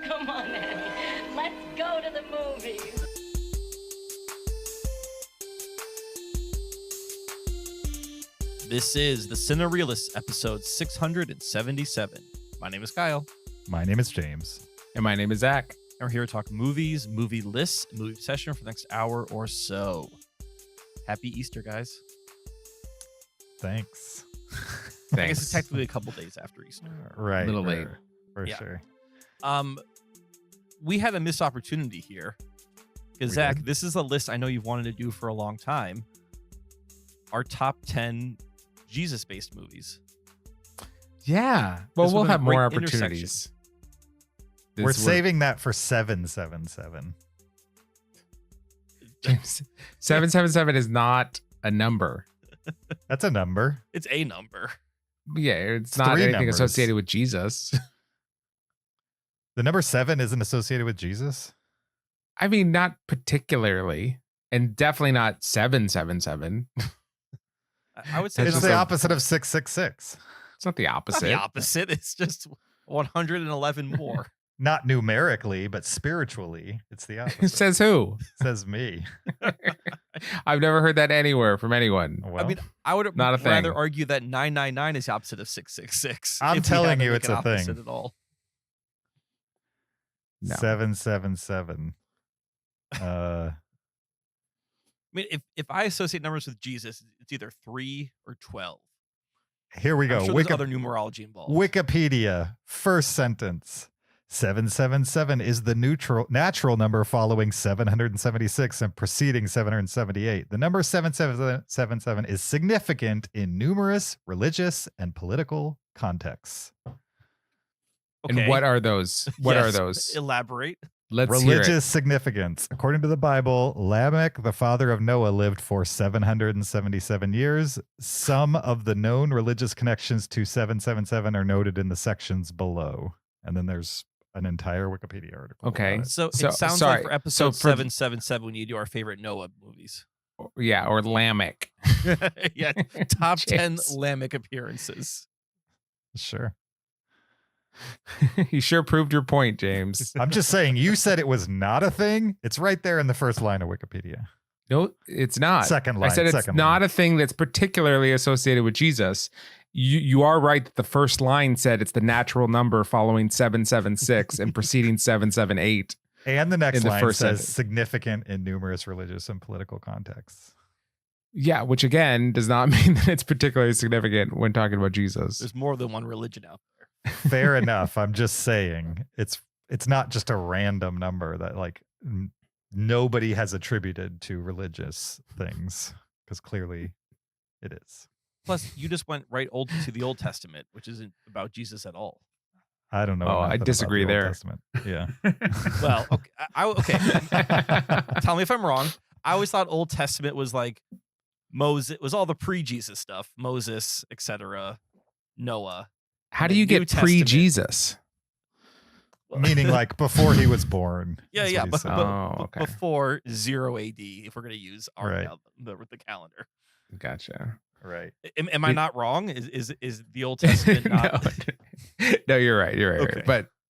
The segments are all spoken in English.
Come on, Annie. Let's go to the movies. This is the Cinereelists, episode 677. My name is Kyle. My name is James. And my name is Zach. And we're here to talk movies, movie lists, movie session for the next hour or so. Happy Easter, guys. Thanks. I guess it's technically a couple days after Easter. Right. A little late. For Yeah. sure. We had a missed opportunity here. Because, We Zach, did? this is a list I know you've wanted to do for a long time. Our top 10 Jesus-based movies. Yeah. Well, This we'll would've have been a more great opportunities. We're saving that for 777. James, 777 is not a number. That's a number. It's a number. Yeah, it's not three anything numbers. associated with Jesus. The number 7 isn't associated with Jesus. I mean, not particularly. And definitely not 777. I would say It's It's it's the just opposite of 666. It's not the not opposite. the opposite. It's just 111 more. Not numerically, but spiritually, it's the opposite. Says who? Says me. I've never heard that anywhere from anyone. Well, I mean, I would Not a rather thing. argue that 999 is the opposite of 666. I'm if we telling had to you make it's an a thing. opposite At all. No. 777. I mean, if I associate numbers with Jesus, it's either 3 or 12. Here we go. I'm sure there's other numerology involved. Wikipedia, first sentence. 777 is the natural number following 776 and preceding 778. The number 777 is significant in numerous religious and political contexts. Okay. And what are those? What are Yes, those? Elaborate. Let's hear Religious significance. According to the Bible, Lamech, the father of Noah, lived for 777 years. Some of the known religious connections to 777 are noted in the sections below. And then there's an entire Wikipedia article. Okay. about it. So, So- it sounds sorry. like for episode So for- 777, when you do our favorite Noah movies. it. Yeah, or Lamech. Yeah, top 10 James. Lamech appearances. Sure. You sure proved your point, James. I'm just saying, you said it was not a thing. It's right there in the first line of Wikipedia. No, it's not. Second line. I said it's second not line. a thing that's particularly associated with Jesus. You are right that the first line said it's the natural number following 776 and preceding 778. And the next in the line first says sentence. significant in numerous religious and political contexts. Yeah, which again does not mean that it's particularly significant when talking about Jesus. There's more than one religion out there. Fair enough. I'm just saying it's not just a random number that like nobody has attributed to religious things, because clearly it is. Plus, you just went right to the Old Testament, which isn't about Jesus at all. I don't know. Oh, I nothing about disagree the Old there. Testament. Yeah. Well, okay. Tell me if I'm wrong. I always thought Old Testament was like Moses. It was all the pre-Jesus stuff, Moses, etc., Noah. How the do you New get Testament- pre-Jesus? Meaning like before he was born. Yeah, is yeah, what he but, said. Oh, okay. before 0 AD, if we're going to use our Right. the calendar. Gotcha. Right. Am I not wrong? Is the Old Testament not? No, you're right. You're right. Okay.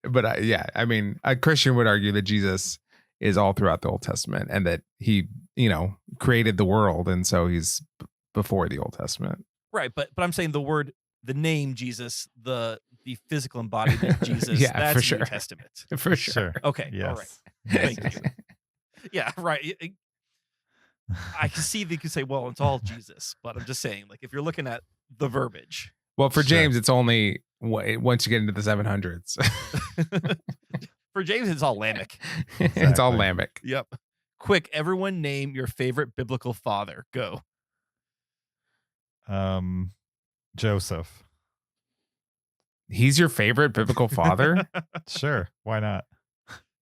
But yeah, I mean, a Christian would argue that Jesus is all throughout the Old Testament and that he, created the world. And so he's before the Old Testament. Right, but I'm saying the name Jesus, the physical embodiment Jesus, Yeah, that's for New sure. Testament. For sure. Sure. Okay, Yes. all right. Yes, Thank you. Yeah, right. I can see that you could say, well, it's all Jesus, but I'm just saying, like, if you're looking at the verbiage, Well, for Sure. James, it's only once you get into the 700s. for James, it's all Lamech. It's all Exactly. Lamech. Yep. Quick, everyone name your favorite biblical father. Go. Joseph. He's your favorite biblical father? Sure. Why not?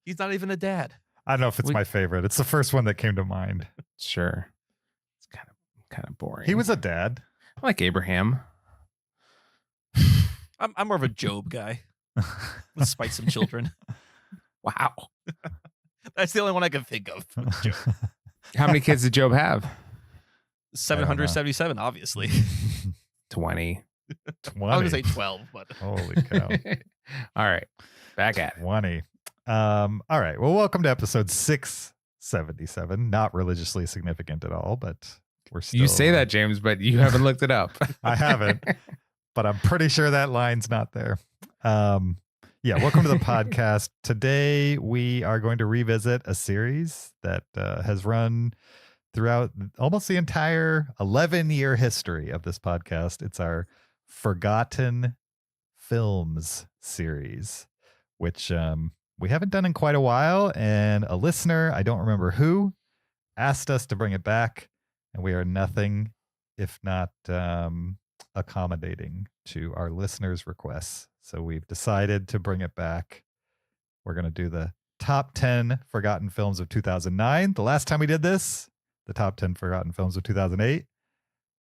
He's not even a dad. I don't know if it's We- my favorite. It's the first one that came to mind. Sure. It's kind of boring. He was a dad. I like Abraham. I'm more of a Job guy. Let's spite some children. Wow. That's the only one I can think of. Job. How many kids did Job have? 777, obviously. 20. 20. I was going to say 12, but Holy cow. All right. Back at it. 20. All right. Well, welcome to episode 677. Not religiously significant at all, but we're still. You say that, James, but you haven't looked it up. I haven't, but I'm pretty sure that line's not there. Yeah, welcome to the podcast. Today, we are going to revisit a series that has run throughout almost the entire 11-year history of this podcast. It's our Forgotten Films series, which we haven't done in quite a while. And a listener, I don't remember who, asked us to bring it back. And we are nothing if not accommodating to our listeners' requests. So we've decided to bring it back. We're going to do the top 10 forgotten films of 2009. The last time we did this, the top 10 forgotten films of 2008,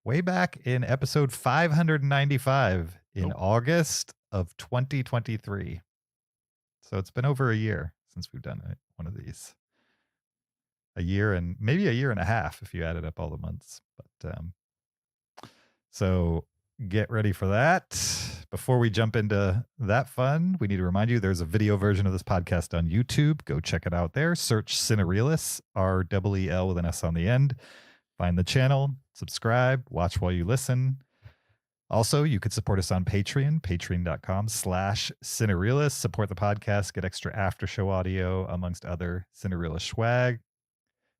way back in episode 595 in August of 2023. So it's been over a year since we've done one of these. A year and maybe a year and a half if you added up all the months. But so get ready for that. Before we jump into that fun, we need to remind you there's a video version of this podcast on YouTube. Go check it out there. Search Cinereelists, REEL with an S on the end. Find the channel, subscribe, watch while you listen. Also, you could support us on Patreon, patreon.com/Cinereelists. Support the podcast, get extra after show audio, amongst other Cinereelist swag.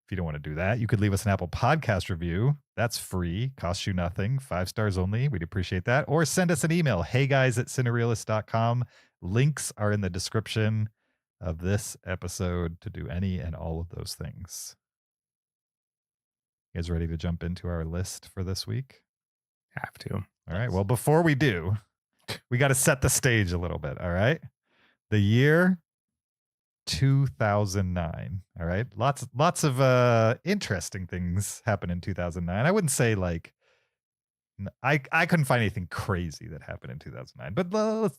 If you don't want to do that, you could leave us an Apple Podcast review. That's free, costs you nothing, 5 stars only. We'd appreciate that. Or send us an email, heyguys@cinereelists.com. Links are in the description of this episode to do any and all of those things. You guys ready to jump into our list for this week? Have to. All right. Well, before we do, we got to set the stage a little bit. All right. The year 2009. All right. Lots of interesting things happened in 2009. I wouldn't say like I couldn't find anything crazy that happened in 2009, but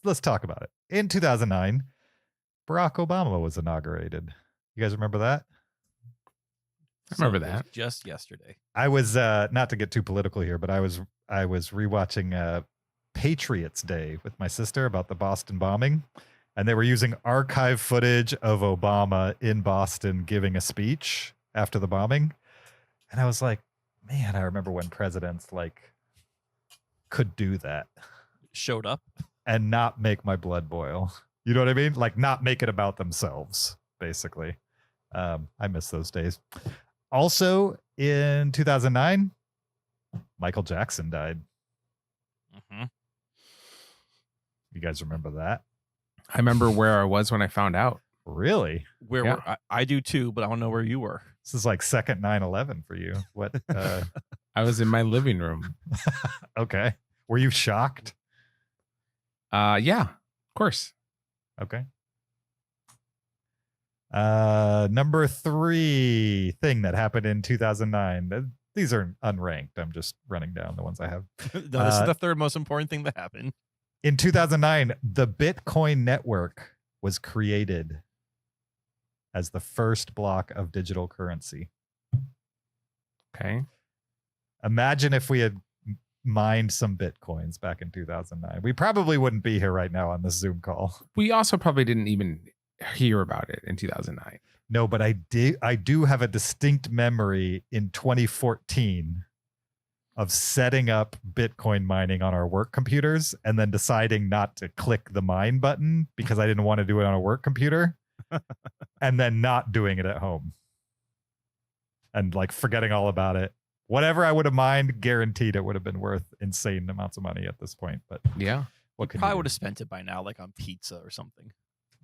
let's talk about it. In 2009, Barack Obama was inaugurated. You guys remember that? I remember that. Just yesterday. I was not to get too political here, but I was rewatching Patriots Day with my sister about the Boston bombing. And they were using archive footage of Obama in Boston giving a speech after the bombing. And I was like, man, I remember when presidents like could do that. Showed up. And not make my blood boil. You know what I mean? Like not make it about themselves, basically. I miss those days. Also in 2009, Michael Jackson died. Mm-hmm. You guys remember that? I remember where I was when I found out. Really? Where Yeah. were I do too, but I don't know where you were. This is like second 9/11 for you. What? I was in my living room. Okay. Were you shocked? Yeah, of course. Okay. Number 3 thing that happened in 2009. These are unranked. I'm just running down the ones I have. No, this is the third most important thing that happened. In 2009, the Bitcoin network was created as the first block of digital currency. Okay. Imagine if we had mined some Bitcoins back in 2009. We probably wouldn't be here right now on this Zoom call. We also probably didn't even hear about it in 2009. No, but I do have a distinct memory in 2014 of setting up Bitcoin mining on our work computers and then deciding not to click the mine button because I didn't want to do it on a work computer and then not doing it at home and like forgetting all about it. Whatever I would have mined, guaranteed it would have been worth insane amounts of money at this point. But Yeah. what could Probably you would do? have spent it by now, like on pizza or something.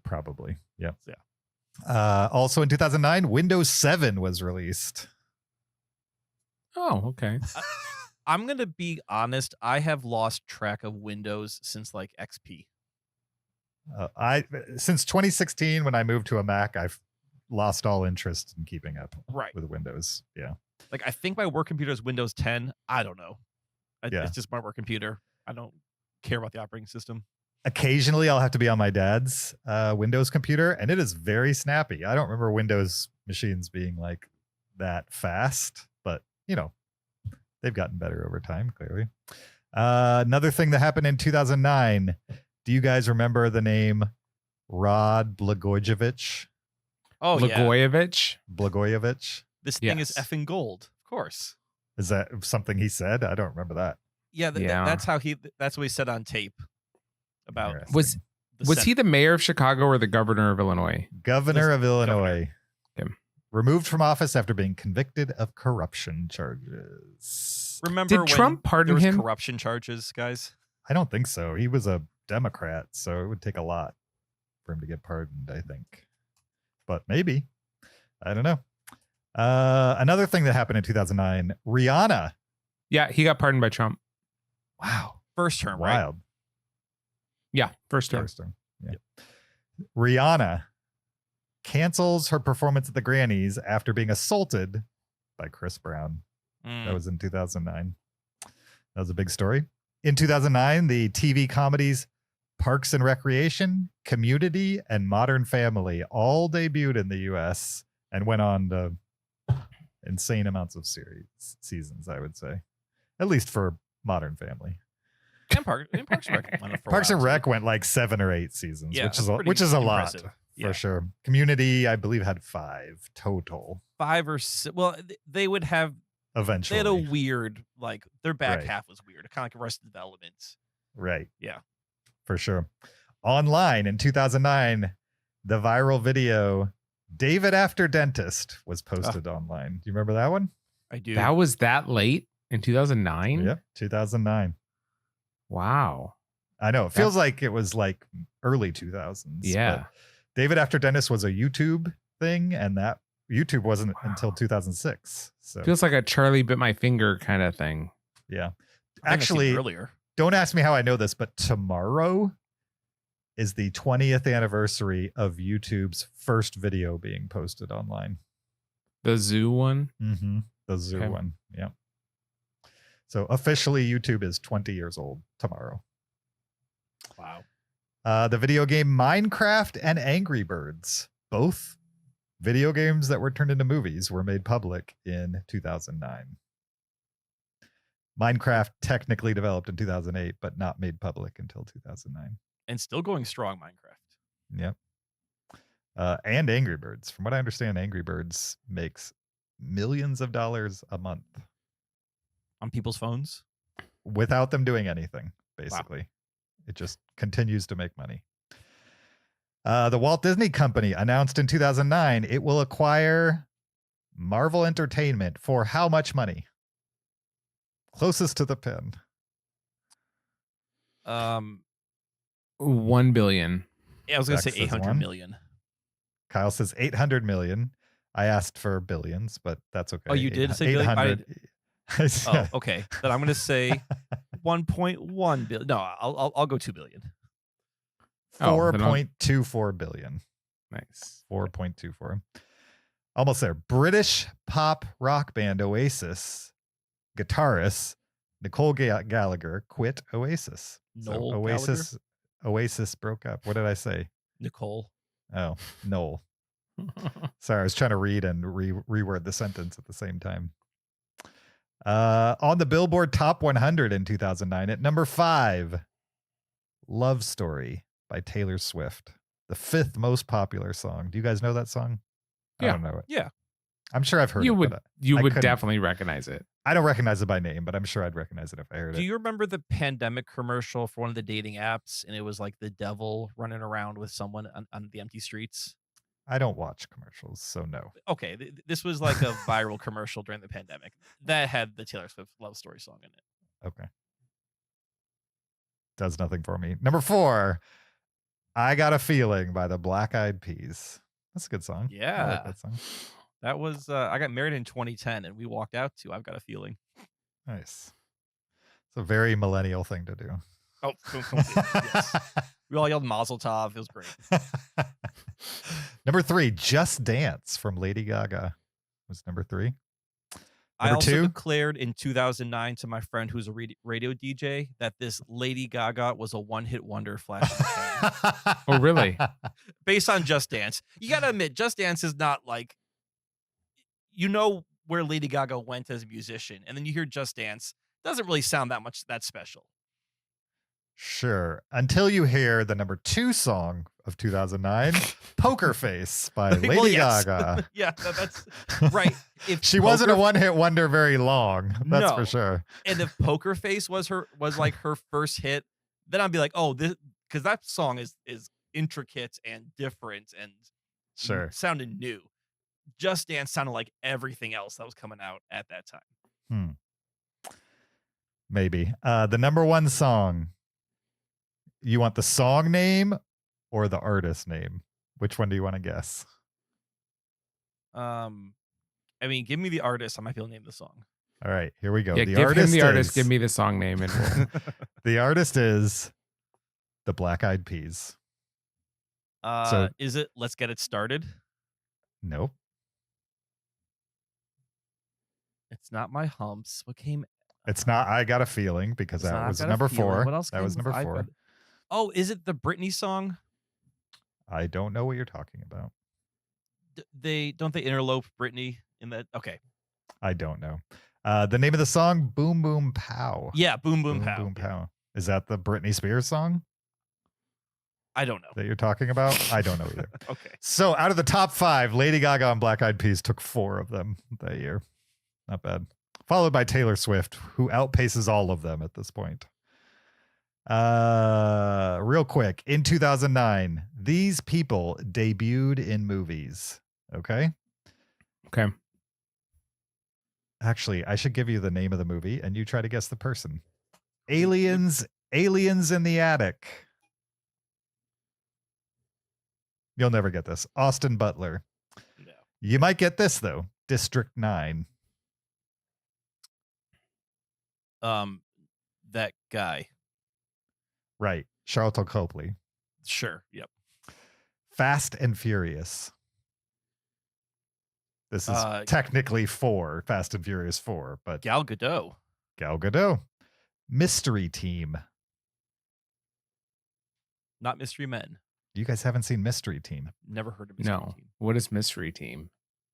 Probably. Yep. Yeah. Also in 2009, Windows 7 was released. Oh, okay. I'm gonna be honest. I have lost track of Windows since like XP. Since 2016, when I moved to a Mac, I've lost all interest in keeping up Right. with Windows. Yeah. Like I think my work computer is Windows 10. I don't know. Yeah. It's just my work computer. I don't care about the operating system. Occasionally, I'll have to be on my dad's Windows computer, and it is very snappy. I don't remember Windows machines being like that fast, but you know, they've gotten better over time, clearly. Another thing that happened in 2009. Do you guys remember the name Rod Blagojevich. Oh yeah, Blagojevich. this thing is Yes. effing gold. Of course. Is that something he said? I don't remember that. Yeah, Yeah. that's how that's what he said on tape about. Interesting. Was the he the mayor of Chicago or the governor of Illinois? Governor of Illinois? Him. Removed from office after being convicted of corruption charges. Remember Did when Trump pardon there was him? corruption charges, guys? I don't think so. He was a Democrat, so it would take a lot for him to get pardoned, I think. But maybe. I don't know. Another thing that happened in 2009, Rihanna. Yeah, he got pardoned by Trump. Wow. First term, right? Wild. Yeah, first term. First term. Yeah. Rihanna cancels her performance at the Grammys after being assaulted by Chris Brown. Mm. That was in 2009. That was a big story. In 2009, the TV comedies Parks and Recreation, Community, and Modern Family all debuted in the US and went on to insane amounts of seasons, I would say. At least for Modern Family. And Parks and Rec went for a Parks while, and too. Rec went like 7 or 8 seasons, Yeah, which is a lot impressive. for Yeah. sure. Community, I believe, had 5 total 5 or 6. Well, they would have. eventually. They had a weird, like their back Right. half was weird, kind of like Arrested Development. Right. Yeah. For sure. Online in 2009, the viral video David After Dentist was posted online. Do you remember that one? I do. That was that late in 2009? Yep, 2009. Wow. I know. It feels like it was like early 2000s. Yeah. but David After Dentist was a YouTube thing, and that YouTube wasn't until 2006. So Feels like a Charlie bit my finger kind of thing. yeah. I think I seen it Actually, earlier. don't ask me how I know this, but tomorrow is the 20th anniversary of YouTube's first video being posted online. The zoo one? Mm-hmm. The zoo Okay. one. Yeah. So officially, YouTube is 20 years old tomorrow. Wow. The video game Minecraft and Angry Birds, both video games that were turned into movies, were made public in 2009. Minecraft technically developed in 2008, but not made public until 2009. And still going strong, Minecraft. Yep. And Angry Birds. From what I understand, Angry Birds makes millions of dollars a month On people's phones. without them doing anything, basically. It just continues to make money. The Walt Disney Company announced in 2009 it will acquire Marvel Entertainment for how much money? Closest to the pin. 1 billion. Yeah, I was going to Bex say says 800 one. million. Kyle says 800 million. I asked for billions, but that's okay. Oh, you did say billion? I 800. Oh, okay. Then I'm going to say 1.1 billion. No, I'll go 2 billion. Oh, then I'll- 4.24 billion. Nice. 4.24. Almost there. British pop rock band Oasis guitarist Nicole Gallagher quit Oasis. Noel Oasis broke up. What did I say? Nicole. Oh, Noel. Sorry, I was trying to read and reword the sentence at the same time. On the Billboard Top 100 in 2009, at number 5, Love Story by Taylor Swift, the 5th most popular song. Do you guys know that song? I Yeah. don't know it. Yeah. I'm sure I've heard You it. would but you I would couldn't- definitely recognize it. I don't recognize it by name, but I'm sure I'd recognize it if I heard Do it. you remember the pandemic commercial for one of the dating apps? And it was like the devil running around with someone on the empty streets. I don't watch commercials, so no. Okay. This was like a viral commercial during the pandemic that had the Taylor Swift Love Story song in it. Okay. Does nothing for me. Number 4, I Got a Feeling by the Black Eyed Peas. That's a good song. I Yeah. like that song. That was, I got married in 2010 and we walked out to I've Got a Feeling. Nice. It's a very millennial thing to do. Oh, yes. We all yelled Mazel Tov. It was great. Number 3, Just Dance from Lady Gaga was number 3. I Number also 2? declared in 2009 to my friend who's a radio DJ that this Lady Gaga was a one-hit wonder flash in the pan. Oh, really? Based on Just Dance. You got to admit, Just Dance is not like, you know where Lady Gaga went as a musician, and then you hear Just Dance, doesn't really sound that special. Sure. Until you hear the number 2 song of 2009, Poker Face by Lady Well, yes. Gaga. Yeah, that's right. If She wasn't a Poker- one-hit wonder very long. That's No. for sure. And if Poker Face was like her first hit, then I'd be like, oh, this, because that song is intricate and different and Sure. sounded new. Just Dance sounded like everything else that was coming out at that time. Maybe. The number 1 song. You want the song name or the artist name? Which one do you want to guess? I mean, give me the artist. I might be able to name the song. All right, here we go. Yeah, the give artist him the artist. is- Give me the song name, and we'll, The artist is the Black Eyed Peas. So- Is it Let's Get It Started? Nope. It's not My Humps. What came? It's not I Got a Feeling because It's that not I've was Got a number Feeling. 4. What else That came was with number I've 4. Got- Oh, is it the Britney song? I don't know what you're talking about. They interlope Britney in that? Okay. I don't know. The name of the song, Boom Boom Pow. Yeah, Boom Boom Pow. Boom Yeah. Pow. Is that the Britney Spears song I don't know. that you're talking about? I don't know either. Okay. So out of the top 5, Lady Gaga and Black Eyed Peas took 4 of them that year. Not bad. Followed by Taylor Swift, who outpaces all of them at this point. Real quick, in 2009, these people debuted in movies. Okay. okay. Actually, I should give you the name of the movie and you try to guess the person. Aliens in the Attic. You'll never get this. Austin Butler. No. You might get this though. District 9. That guy. Right. Charlton Copley. Sure. Yep. Fast and Furious. This is technically 4, Fast and Furious 4, but Gal Gadot. Gal Gadot. Mystery Team. Not Mystery Men. You guys haven't seen Mystery Team. Never heard of Mystery No. Team. What is Mystery Team?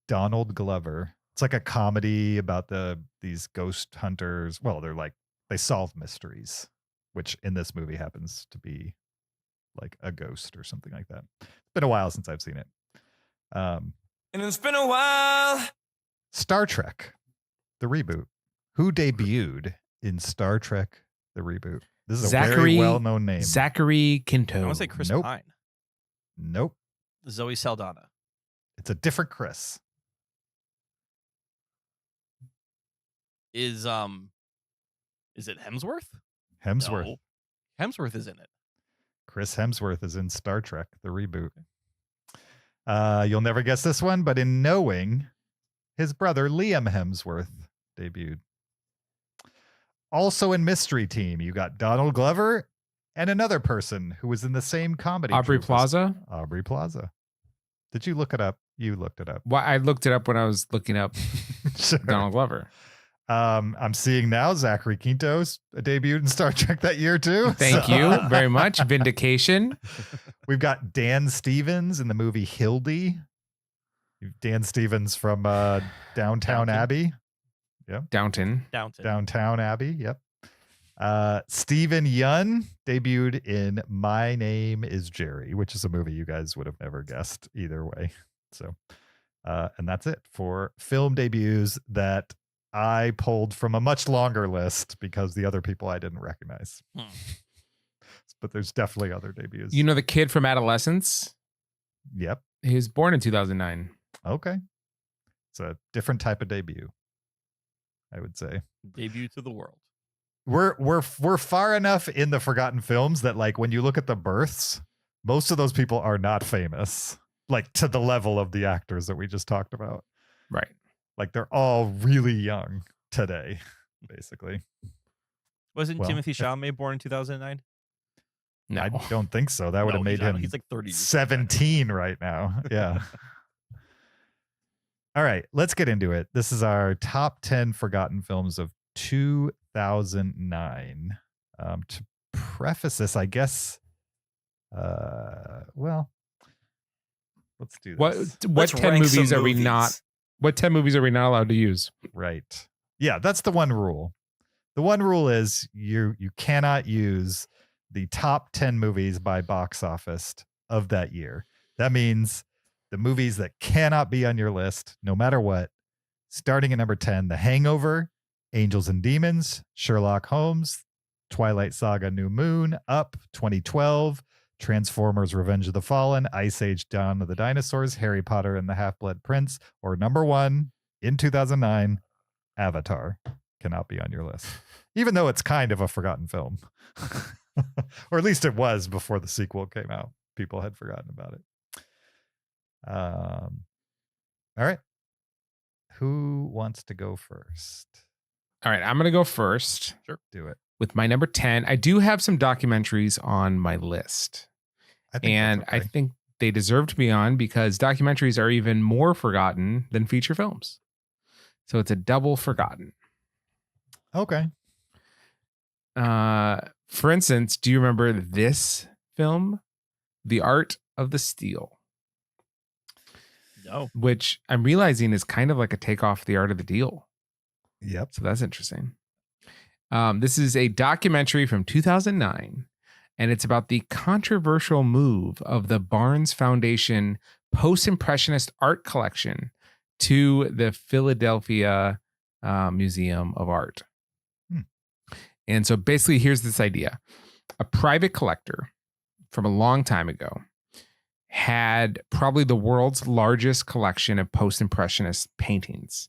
Donald Glover. It's like a comedy about these ghost hunters. Well, they solve mysteries, which in this movie happens to be like a ghost or something like that. It's been a while since I've seen it. And it's been a while. Star Trek, the reboot. Who debuted in Star Trek, the reboot? This is a very well-known name. Zachary Quinto. I want to say Chris Nope. Pine. Nope. Zoe Saldana. It's a different Chris. Is it Hemsworth? Hemsworth. No. Hemsworth is in it. Chris Hemsworth is in Star Trek, the reboot. You'll never guess this one, but in Knowing, his brother Liam Hemsworth debuted. Also in Mystery Team, you got Donald Glover and another person who was in the same comedy. Aubrey troupe as Plaza. Aubrey Plaza. Did you look it up? You looked it up. Well, I looked it up when I was looking up Sure. Donald Glover. I'm seeing now Zachary Quinto's debuted in Star Trek that year too. Thank So- you very much. Vindication. We've got Dan Stevens in the movie Hildy. Dan Stevens from Downtown Downton. Abbey. Downton. Downtown Abbey. Yep. Stephen Yun debuted in My Name is Jerry, which is a movie you guys would have never guessed either way. So, and that's it for film debuts that I pulled from a much longer list because the other people I didn't recognize. But there's definitely other debuts. You know the kid from Adolescence? Yep. He was born in 2009. Okay. It's a different type of debut, I would say. Debut to the world. We're far enough in the forgotten films that like when you look at the births, most of those people are not famous, like to the level of the actors that we just talked about. Right. Like they're all really young today, basically. Wasn't Well, Timothy Chalamet born in 2009? No. I don't think so. That would have made him He's like 30 years old. 17 right now. Yeah. All right, let's get into it. This is our top 10 forgotten films of 2009. To preface this, I guess, well, let's do this. What Let's 10 rank some movies are we movies. not? What 10 movies are we not allowed to use? Right. Yeah, that's the one rule. The one rule is you cannot use the top 10 movies by box office of that year. That means the movies that cannot be on your list, no matter what. Starting at number 10, The Hangover, Angels and Demons, Sherlock Holmes, Twilight Saga New Moon, Up 2012, Transformers Revenge of the Fallen, Ice Age Dawn of the Dinosaurs, Harry Potter and the Half-Blood Prince, or number 1 in 2009, Avatar cannot be on your list. Even though it's kind of a forgotten film. Or at least it was before the sequel came out. People had forgotten about it. All right. Who wants to go first? All right, I'm going to go first. Sure. Do it. With my number 10. I do have some documentaries on my list. I think they deserve to be on because documentaries are even more forgotten than feature films. So it's a double forgotten. Okay. For instance, do you remember this film, The Art of the Steal? No. Which I'm realizing is kind of like a takeoff The Art of the Deal. Yep. So that's interesting. This is a documentary from 2009, and it's about the controversial move of the Barnes Foundation Post-Impressionist Art Collection to the Philadelphia Museum of Art. And so basically, here's this idea. A private collector from a long time ago had probably the world's largest collection of post-impressionist paintings.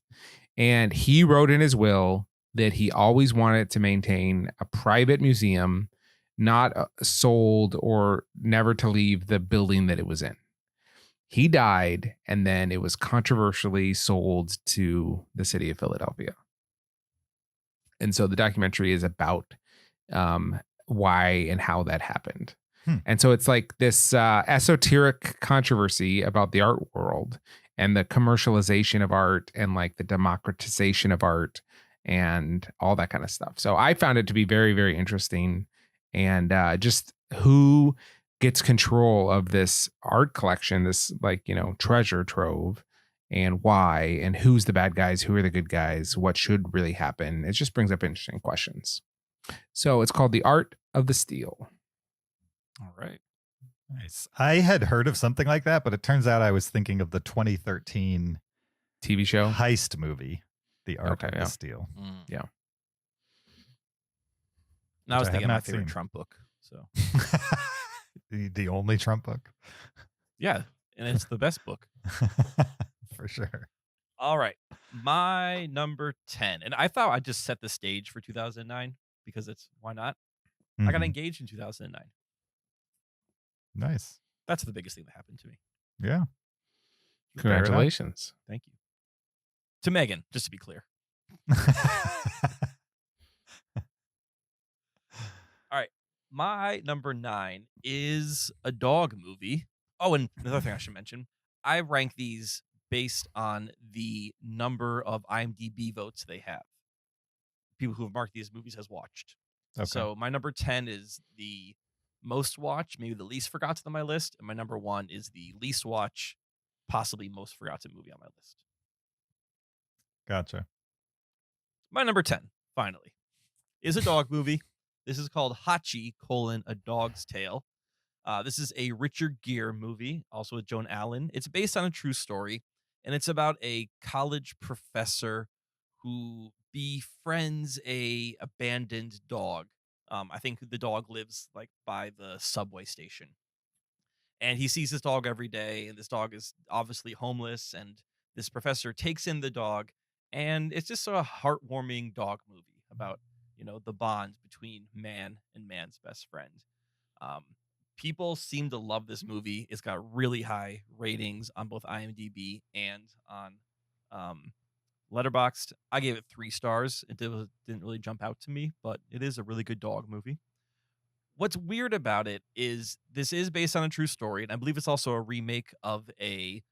And he wrote in his will that he always wanted to maintain a private museum, not sold or never to leave the building that it was in. He died, and then it was controversially sold to the city of Philadelphia. And so the documentary is about why and how that happened. And so it's like this esoteric controversy about the art world and the commercialization of art and like the democratization of art and all that kind of stuff. So I found it to be very, very interesting. And just who gets control of this art collection, this like, treasure trove, and why, and who's the bad guys, who are the good guys, what should really happen. It just brings up interesting questions. So it's called The Art of the Steal. All right. Nice. I had heard of something like that, but it turns out I was thinking of the 2013 TV show heist movie, The Art of the Steal. Yeah. Now I was thinking of my not favorite seen. Trump book. So the only Trump book. yeah, and it's the best book. For sure. All right. My number 10. And I thought I'd just set the stage for 2009 because it's why not? I got Mhm. engaged in 2009. Nice. That's the biggest thing that happened to me. Yeah. Congratulations. Thank you. To Megan, just to be clear. All right. My number 9 is a dog movie. Oh, and another thing I should mention, I rank these based on the number of IMDb votes they have. People who have marked these movies as watched. Okay. So my number 10 is the most watched, maybe the least forgotten on my list. And my number 1 is the least watched, possibly most forgotten movie on my list. Gotcha. My number 10, finally, is a dog movie. This is called Hachi, A Dog's Tale. This is a Richard Gere movie, also with Joan Allen. It's based on a true story, and it's about a college professor who befriends a abandoned dog. I think the dog lives like by the subway station. And he sees this dog every day, and this dog is obviously homeless, and this professor takes in the dog, and it's just a heartwarming dog movie about, the bond between man and man's best friend. People seem to love this movie. It's got really high ratings on both IMDb and on Letterboxd. I gave it 3 stars. It didn't really jump out to me, but it is a really good dog movie. What's weird about it is this is based on a true story, and I believe it's also a remake of a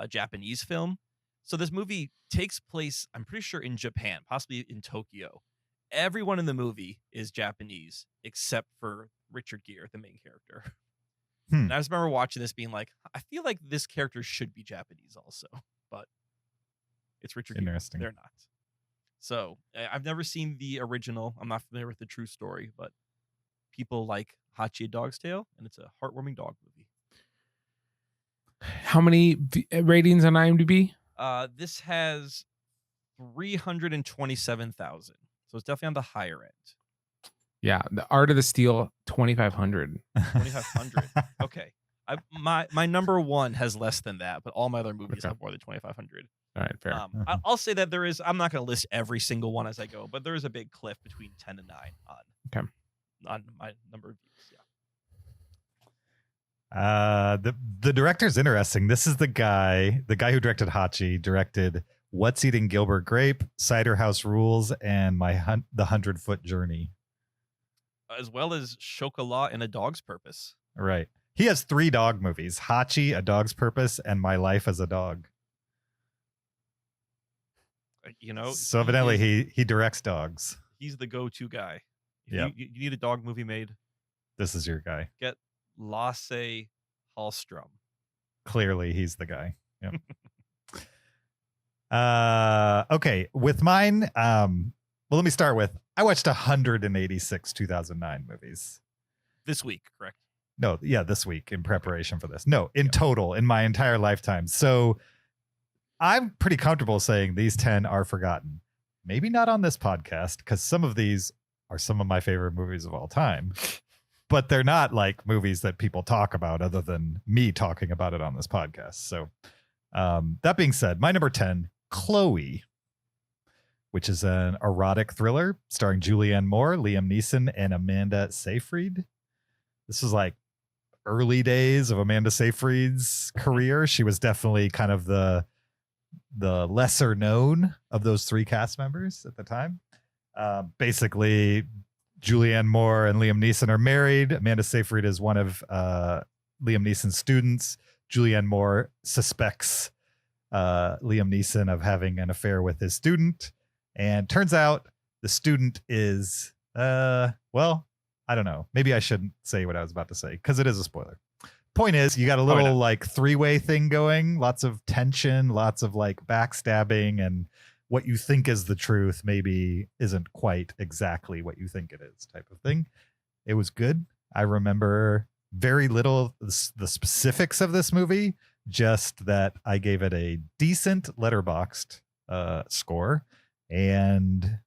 Japanese film. So this movie takes place, I'm pretty sure, in Japan, possibly in Tokyo. Everyone in the movie is Japanese except for Richard Gere, the main character. And I just remember watching this being like, I feel like this character should be Japanese also, but it's Richard Gere. Interesting. They're not. So I've never seen the original. I'm not familiar with the true story, but people like Hachi: A Dog's Tale, and it's a heartwarming dog movie. How many ratings on IMDb? This has 327,000, so it's definitely on the higher end. Yeah, The Art of the Steal, 2,500. 2,500. Okay. My number one has less than that, but all my other movies Okay. have more than 2,500. All right, fair. I'll say that there is. I'm not going to list every single one as I go, but there is a big cliff between 10 and 9 on my number of views. Yeah. The director's interesting. This is the guy who directed Hachi, directed What's Eating Gilbert Grape, Cider House Rules, and The 100-Foot Journey. As well as Chocolat and A Dog's Purpose. Right. He has 3 dog movies: Hachi, A Dog's Purpose, and My Life as a Dog. So evidently he directs dogs. He's the go-to guy. If Yeah. you need a dog movie made, This is your guy. get Lasse Hallström. Clearly he's the guy. Yep. Okay, with mine, well, let me start with, I watched 186 2009 movies. This week, correct? No, yeah, this week in preparation for this. No, in total, in my entire lifetime. So I'm pretty comfortable saying these 10 are forgotten. Maybe not on this podcast, because some of these are some of my favorite movies of all time. But they're not like movies that people talk about other than me talking about it on this podcast. So that being said, my number 10, Chloe, which is an erotic thriller starring Julianne Moore, Liam Neeson, and Amanda Seyfried. This was like early days of Amanda Seyfried's career. She was definitely kind of the lesser known of those 3 cast members at the time. Basically, Julianne Moore and Liam Neeson are married. Amanda Seyfried is one of Liam Neeson's students. Julianne Moore suspects Liam Neeson of having an affair with his student. And turns out the student is, well, I don't know. Maybe I shouldn't say what I was about to say because it is a spoiler. Point is, you got a little like 3-way thing going, lots of tension, lots of like backstabbing, and what you think is the truth maybe isn't quite exactly what you think it is, type of thing. It was good. I remember very little the specifics of this movie, just that I gave it a decent Letterboxd score, and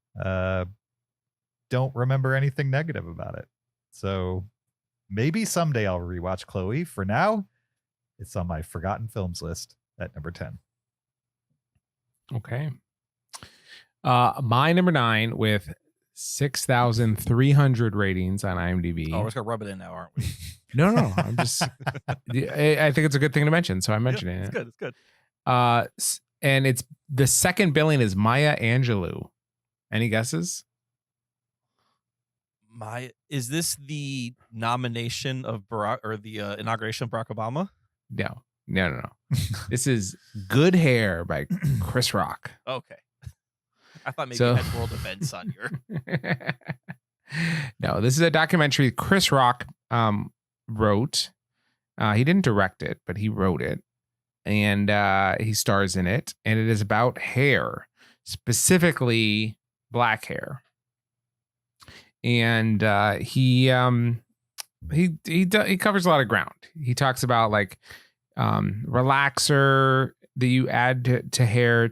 don't remember anything negative about it. So maybe someday I'll rewatch Chloe. For now, it's on my forgotten films list at number 10. Okay. My number 9 with 6,300 ratings on IMDb. Oh, we're just gonna rub it in now, aren't we? No. I'm just. I think it's a good thing to mention, so I'm mentioning It's it. good. It's good. And it's the second billing is Maya Angelou. Any guesses? Is this the nomination of Barack, or the inauguration of Barack Obama? No. This is Good Hair by Chris Rock. Okay. I thought maybe So- you had world events on your. No, this is a documentary Chris Rock wrote. He didn't direct it, but he wrote it. And he stars in it. And it is about hair, specifically black hair. And he covers a lot of ground. He talks about like relaxer that you add to hair.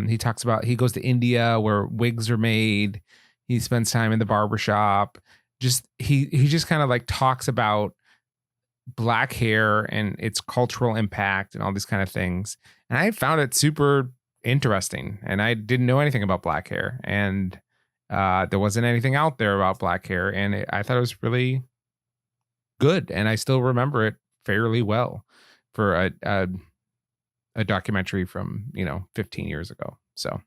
He talks about, he goes to India where wigs are made. He spends time in the barbershop. He just kind of like talks about black hair and its cultural impact and all these kind of things. And I found it super interesting. And I didn't know anything about black hair. And there wasn't anything out there about black hair, and I thought it was really good, and I still remember it fairly well for a documentary from 15 years ago. So,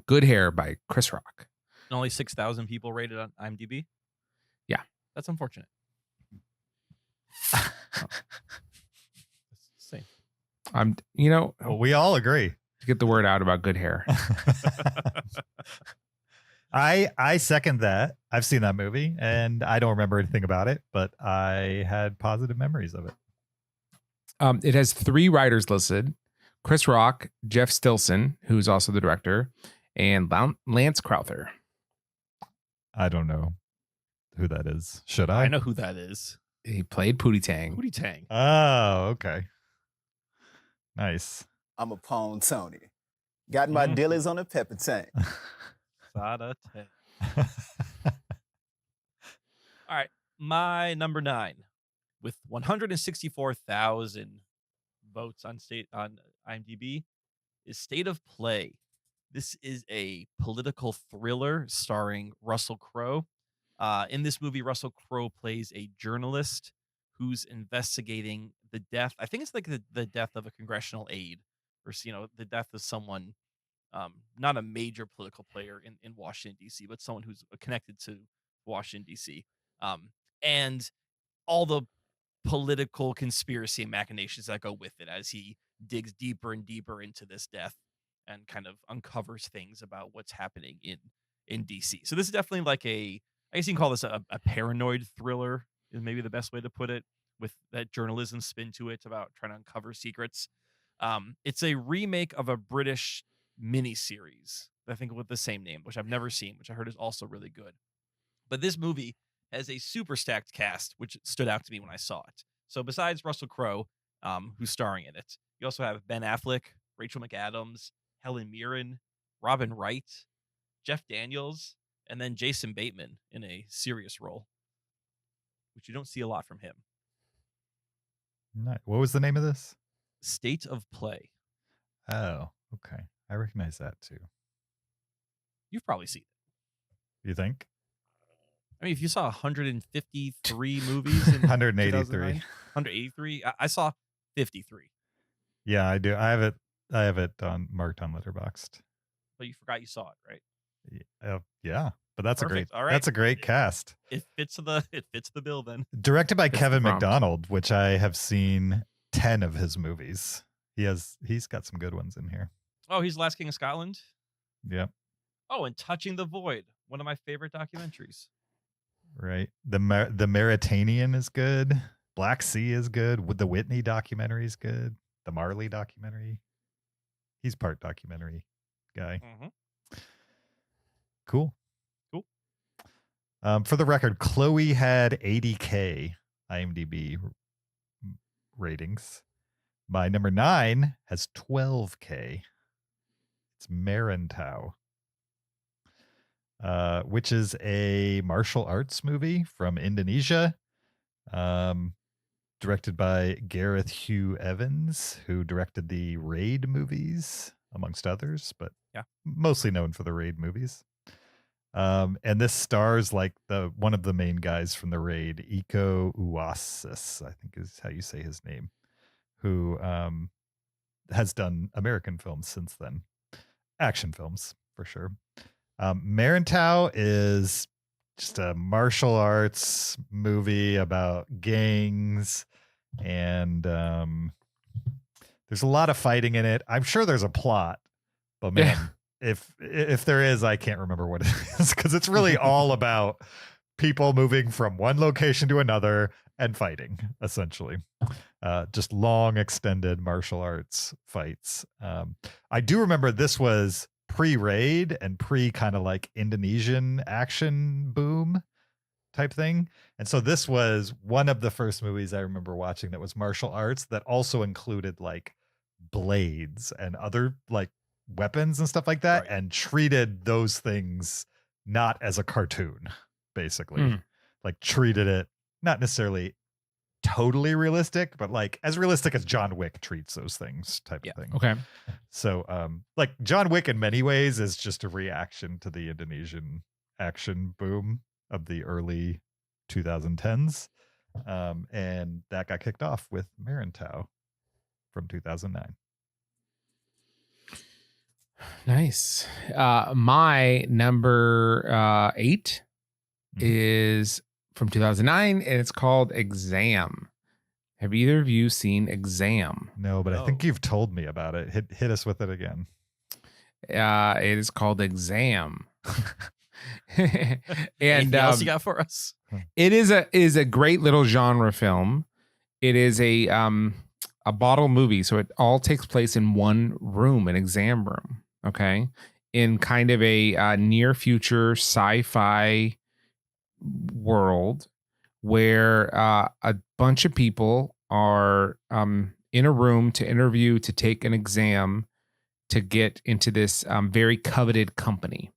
Good Hair by Chris Rock. And only 6,000 people rated on IMDb. Yeah, that's unfortunate. Same. Well, we all agree. To get the word out about good hair. I second that. I've seen that movie and I don't remember anything about it, but I had positive memories of it. It has 3 writers listed: Chris Rock, Jeff Stilson, who's also the director, and Lance Crowther. I don't know who that is. Should I? I know who that is. He played Pootie Tang. Pootie Tang. Oh, okay. Nice. I'm a pawn Tony. Got my dillies on a pepper tank. Sada Tang. All right, my number 9, with 164,000 votes on IMDb, is State of Play. This is a political thriller starring Russell Crowe. In this movie, Russell Crowe plays a journalist who's investigating the death. I think it's like the death of a congressional aide, or the death of someone, not a major political player in Washington D.C., but someone who's connected to Washington D.C. And all the political conspiracy and machinations that go with it as he digs deeper and deeper into this death and kind of uncovers things about what's happening in DC. So this is definitely like I guess you can call this a paranoid thriller, is maybe the best way to put it, with that journalism spin to it about trying to uncover secrets. It's a remake of a British miniseries, I think with the same name, which I've never seen, which I heard is also really good. But this movie has a super stacked cast, which stood out to me when I saw it. So besides Russell Crowe, who's starring in it, you also have Ben Affleck, Rachel McAdams, Helen Mirren, Robin Wright, Jeff Daniels, and then Jason Bateman in a serious role, which you don't see a lot from him. What was the name of this? State of Play. Oh, okay. I recognize that too. You've probably seen it. You think? I mean, if you saw 153 movies in 183. 183, I saw 53. Yeah, I do. I have it marked on Letterboxd. But you forgot you saw it, right? Yeah, but that's Perfect. All right. That's a great cast. It fits the bill then. Directed by Fits Kevin the prompt. MacDonald, which I have seen 10 of his movies. He's got some good ones in here. Oh, he's Last King of Scotland. Yep. Oh, and Touching the Void, one of my favorite documentaries. Right. The Mauritanian is good. Black Sea is good. The Whitney documentary is good. The Marley documentary. He's part documentary guy. Mm-hmm. Cool. Cool. For the record, Chloe had 80K IMDb ratings. My number 9 has 12K. It's Marantau, which is a martial arts movie from Indonesia, directed by Gareth Hugh Evans, who directed the Raid movies, amongst others, but yeah, mostly known for the Raid movies. And this stars like one of the main guys from the Raid, Iko Uwais, I think is how you say his name, who has done American films since then. Action films, for sure. Marantau is just a martial arts movie about gangs, and there's a lot of fighting in it. I'm sure there's a plot, but man, if there is, I can't remember what it is, because it's really all about people moving from one location to another and fighting, essentially. Just long, extended martial arts fights. I do remember this was pre-Raid and pre kind of like Indonesian action boom type thing. And so this was one of the first movies I remember watching that was martial arts that also included like blades and other like weapons and stuff like that, Right. and treated those things not as a cartoon, basically. Like treated it not necessarily totally realistic, but like as realistic as John Wick treats those things type of thing. Okay. So like John Wick in many ways is just a reaction to the Indonesian action boom of the early 2010s. And that got kicked off with Marantau from 2009. Nice. My number 8 is from 2009, and it's called Exam. Have either of you seen Exam? No, but I think No. you've told me about it. Hit us with it again. It is called Exam. And Anything else you got for us? it is a great little genre film. It is a bottle movie, so it all takes place in one room, an exam room. Okay, in kind of a near future sci-fi world where a bunch of people are in a room to interview to take an exam to get into this very coveted company.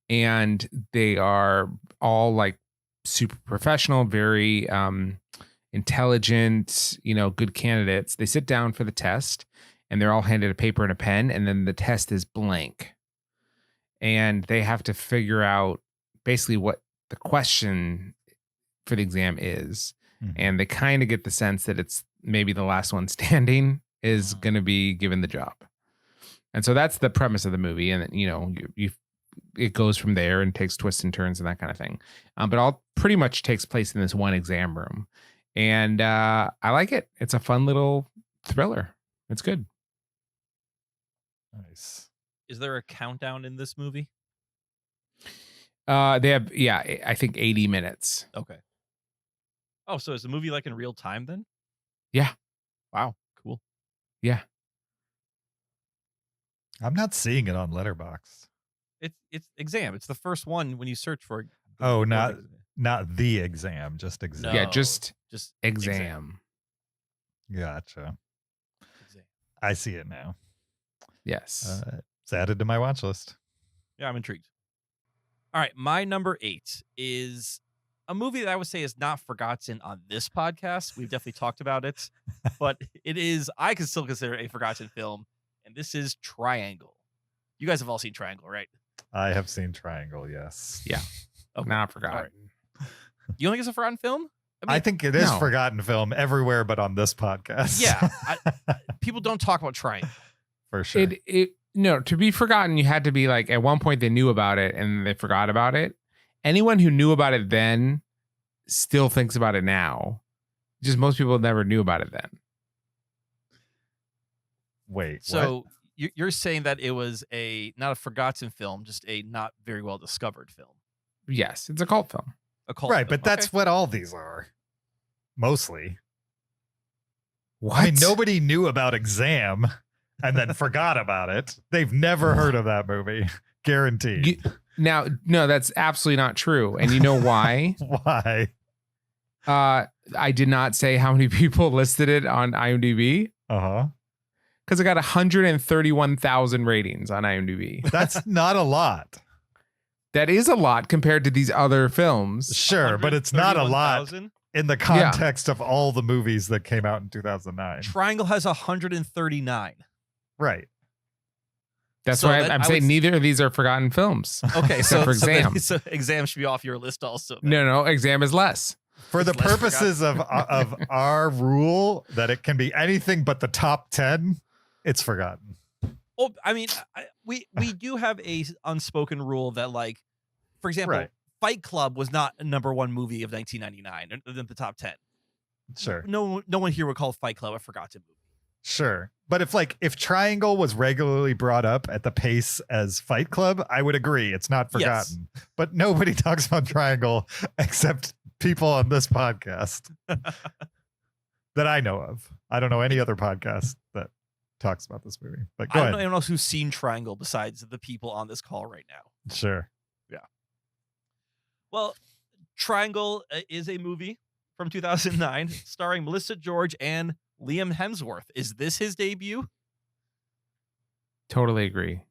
And they are all like super professional, very intelligent, good candidates. They sit down for the test and they're all handed a paper and a pen, and then the test is blank. And they have to figure out basically what the question for the exam is. Mhm. And they kind of get the sense that it's maybe the last one standing is going to be given the job. And so that's the premise of the movie. And, it goes from there and takes twists and turns and that kind of thing. But all pretty much takes place in this one exam room. And I like it. It's a fun little thriller. It's good. Nice. Is there a countdown in this movie? They have, I think 80 minutes. Okay. Oh, so is the movie like in real time then? Yeah. Wow. Cool. Yeah. I'm not seeing it on Letterboxd. It's exam. It's the first one when you search for. Oh, not the exam, just exam. Yeah, just just exam. Gotcha. Exam. I see it now. Yes. It's added to my watch list. Yeah, I'm intrigued. All right, my number 8 is a movie that I would say is not forgotten on this podcast. We've definitely talked about it, but I can still consider it a forgotten film, and this is Triangle. You guys have all seen Triangle, right? I have seen Triangle, yes. Yeah. Okay. Not forgotten. Right. You don't think it's a forgotten film? I think it is no. forgotten film everywhere but on this podcast. Yeah. People don't talk about Triangle. For sure. No, to be forgotten, you had to be like, at one point they knew about it and they forgot about it. Anyone who knew about it then still thinks about it now. Just most people never knew about it then. Wait, So what? you're saying that it was not a forgotten film, just a not very well discovered film. Yes, it's a cult film. A cult Right, film. but that's Okay. what all these are. Mostly. What? I mean, nobody knew about Exam and then forgot about it. They've never heard of that movie. Guaranteed. No, that's absolutely not true. And you know why? Why? I did not say how many people listed it on IMDb Uh-huh. because it got 131,000 ratings on IMDb. That's not a lot. That is a lot compared to these other films. Sure, but it's not a lot 131,000? in the context of all the movies that came out in 2009. Triangle has 139. Right. That's So why that- I'm I saying would- neither of these are forgotten films. Okay, Except for Exam. So Exam should be off your list also. then. No, Exam is less. For the It's less purposes of our rule that it can be anything but the top 10, it's forgotten. Well, I mean, we do have a unspoken rule that, like, for example, Right. Fight Club was not a #1 movie of 1999 in the top 10. Sure. No one here would call Fight Club a forgotten movie. Sure. But if Triangle was regularly brought up at the pace as Fight Club, I would agree. It's not forgotten. But nobody talks about Triangle except people on this podcast that I know of. I don't know any other podcast that talks about this movie. But I go don't know ahead. anyone else who's seen Triangle besides the people on this call right now. Sure. Well, Triangle is a movie from 2009 starring Melissa George and Liam Hemsworth. Is this his debut? Totally agree.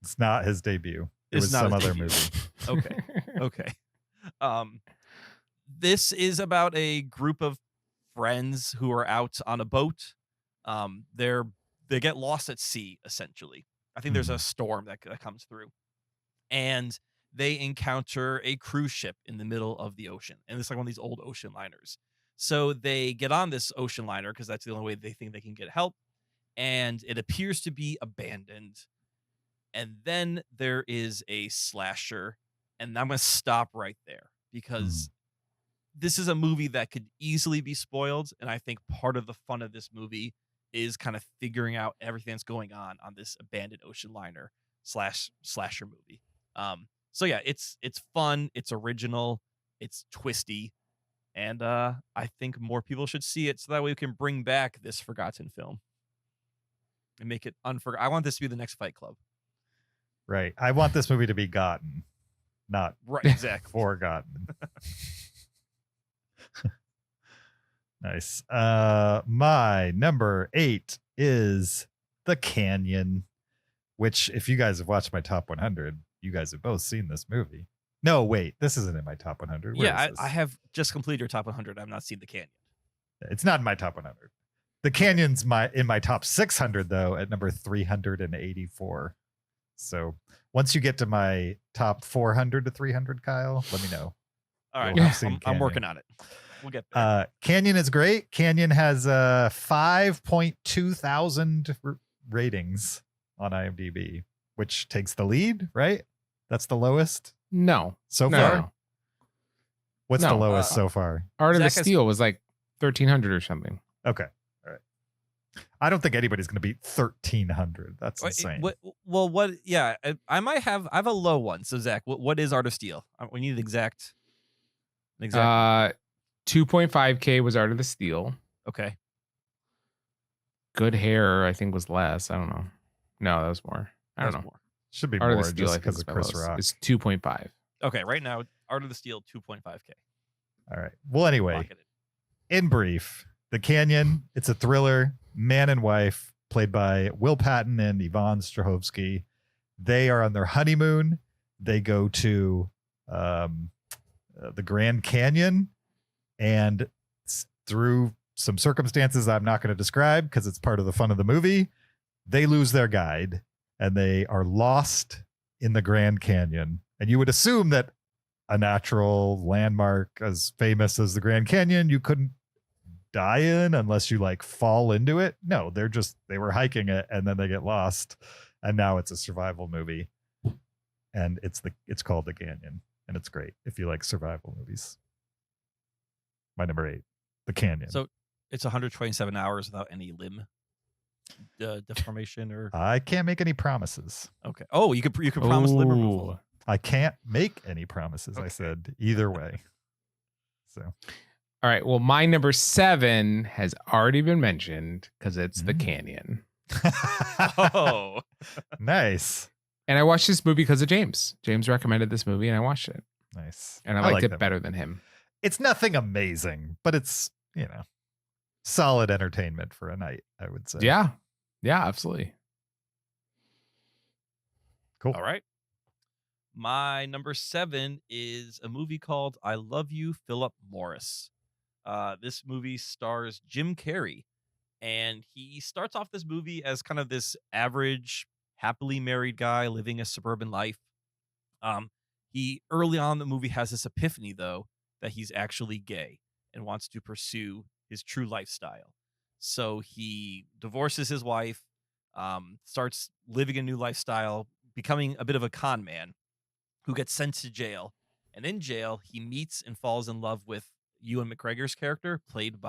It's not his debut. It It's was not some his other debut. movie. Okay. This is about a group of friends who are out on a boat. They get lost at sea, essentially. I think there's a storm that comes through. And they encounter a cruise ship in the middle of the ocean. And it's like one of these old ocean liners. So they get on this ocean liner because that's the only way they think they can get help. And it appears to be abandoned. And then there is a slasher. And I'm going to stop right there because this is a movie that could easily be spoiled. And I think part of the fun of this movie is kind of figuring out everything that's going on this abandoned ocean liner slasher movie. So yeah, it's fun, it's original, it's twisty, and I think more people should see it so that way we can bring back this forgotten film and make it unforgotten. I want this to be the next Fight Club. Right. I want this movie to be gotten, not Right, exactly. forgotten. Nice. My number 8 is The Canyon, which if you guys have watched my top 100, you guys have both seen this movie. No, wait, this isn't in my top 100. Where Yeah, is this? I have just completed your top 100. I've not seen The Canyon. It's not in my top 100. The Canyon's in my top 600 though, at number 384. So once you get to my top 400 to 300, Kyle, let me know. All right, We'll have seen I'm Canyon. working on it. We'll get there. Canyon is great. Canyon has 5.2 thousand ratings on IMDb, which takes the lead, right? That's the lowest No. so No, far. no. What's No, the lowest so far? Art of the Zach has- Steel was like 1,300 or something. Okay. All right. I don't think anybody's going to beat 1,300. That's insane. What? Yeah, I have a low one. So Zach, what is Art of Steel? We need an exact. 2.5K was Art of the Steel. Okay. Good Hair, I think, was less. I don't know. No, that was more. I don't That's know. more. Should be Art of more the Steel, just I think, because is of my Chris lowest. Rock. It's 2.5. Okay, right now Art of the Steel 2.5K. All right. Well, anyway, Lock it in brief, The Canyon, it's a thriller, man and wife, played by Will Patton and Yvonne Strahovski. They are on their honeymoon. They go to the Grand Canyon, and through some circumstances I'm not going to describe because it's part of the fun of the movie, they lose their guide and they are lost in the Grand Canyon. And you would assume that a natural landmark as famous as the Grand Canyon, you couldn't die in unless you like fall into it. No, they were hiking it and then they get lost, and now it's a survival movie, and it's called The Canyon, and it's great if you like survival movies. My number 8, The Canyon. So it's 127 hours without any limb deformation or. I can't make any promises. Okay. Oh, you could promise limb removal. Ooh. I can't make any promises. Okay. I said either way. So All right. Well, my number 7 has already been mentioned because it's The Canyon. Oh. nice. And I watched this movie because of James. James recommended this movie and I watched it. Nice. And I liked like it that better movie. than him. It's nothing amazing, but it's, solid entertainment for a night, I would say. Yeah. Yeah, absolutely. Cool. All right. My number 7 is a movie called I Love You, Philip Morris. This movie stars Jim Carrey, and he starts off this movie as kind of this average, happily married guy living a suburban life. He early on in the movie has this epiphany, though, that he's actually gay and wants to pursue his true lifestyle. So he divorces his wife, starts living a new lifestyle, becoming a bit of a con man who gets sent to jail. And in jail, he meets and falls in love with Ewan McGregor's character, Ewan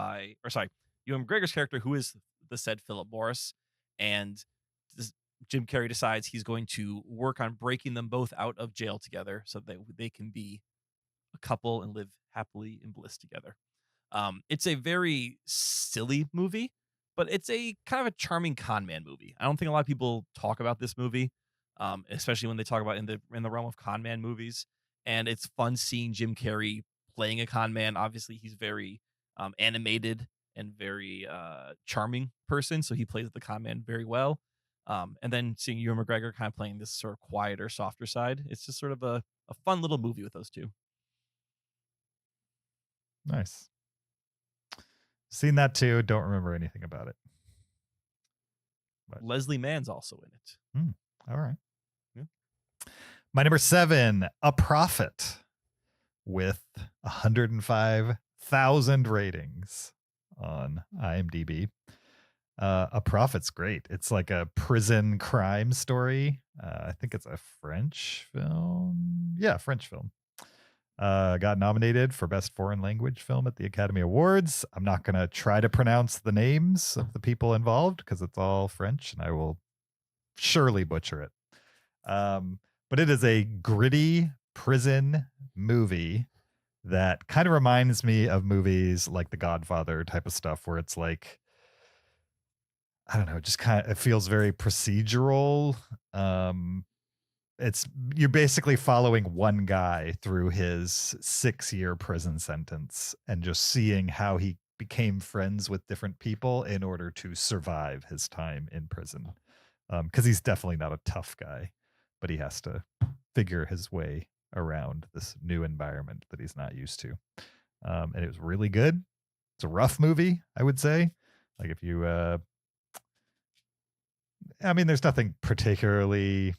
McGregor's character, who is the said Philip Morris. And Jim Carrey decides he's going to work on breaking them both out of jail together so that they can be a couple and live happily in bliss together. It's a very silly movie, but it's a kind of a charming con man movie. I don't think a lot of people talk about this movie, especially when they talk about in the realm of con man movies. And it's fun seeing Jim Carrey playing a con man. Obviously, he's very animated and very charming person, so he plays the con man very well. And then seeing Ewan McGregor kind of playing this sort of quieter, softer side, it's just sort of a fun little movie with those two. Nice. Seen that too. Don't remember anything about it. But Leslie Mann's also in it. all right. Yeah. My number 7, A Prophet, with 105,000 ratings on IMDb. A Prophet's great. It's like a prison crime story. I think it's a French film. Yeah, French film. Got nominated for Best Foreign Language Film at the Academy Awards. I'm not going to try to pronounce the names of the people involved because it's all French and I will surely butcher it. But it is a gritty prison movie that kind of reminds me of movies like The Godfather type of stuff, where it's like, I don't know, just kind of, it feels very procedural. you're basically following one guy through his 6-year prison sentence and just seeing how he became friends with different people in order to survive his time in prison. Because he's definitely not a tough guy, but he has to figure his way around this new environment that he's not used to. And it was really good. It's a rough movie, I would say. Like if you, there's nothing particularly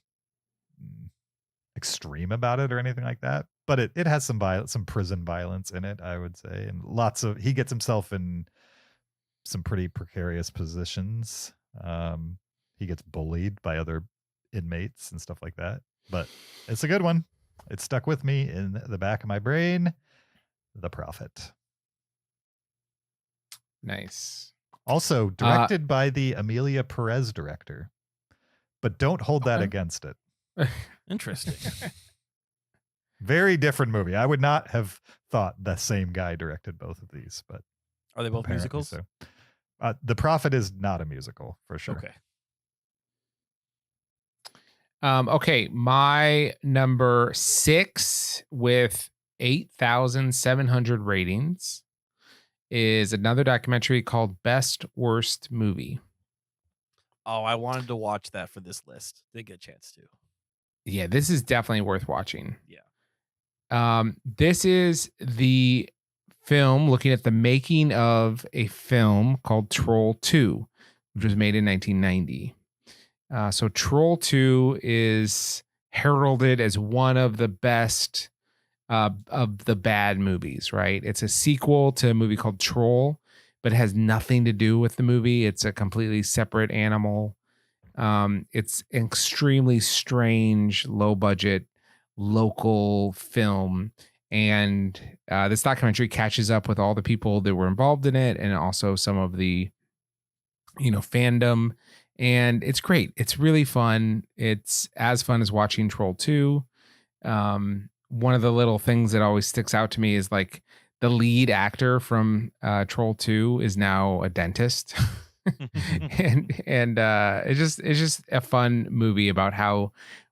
extreme about it or anything like that, but it has some prison violence in it, I would say, and he gets himself in some pretty precarious positions. He gets bullied by other inmates and stuff like that, but it's a good one. It stuck with me in the back of my brain. The Prophet. Nice. Also directed by the Amelia Perez director, but don't hold that against it. Interesting. Very different movie. I would not have thought the same guy directed both of these, but are they both musicals? So. The Prophet is not a musical for sure. Okay. Okay, my number 6 with 8,700 ratings is another documentary called Best Worst Movie. Oh, I wanted to watch that for this list. Didn't get a chance to. Yeah, this is definitely worth watching. Yeah. This is the film looking at the making of a film called Troll 2, which was made in 1990. So Troll 2 is heralded as one of the best of the bad movies, right? It's a sequel to a movie called Troll, but it has nothing to do with the movie. It's a completely separate animal. It's an extremely strange, low budget, local film. And this documentary catches up with all the people that were involved in it and also some of the, fandom. And it's great. It's really fun. It's as fun as watching Troll 2. One of the little things that always sticks out to me is like the lead actor from Troll 2 is now a dentist. and it's just a fun movie about how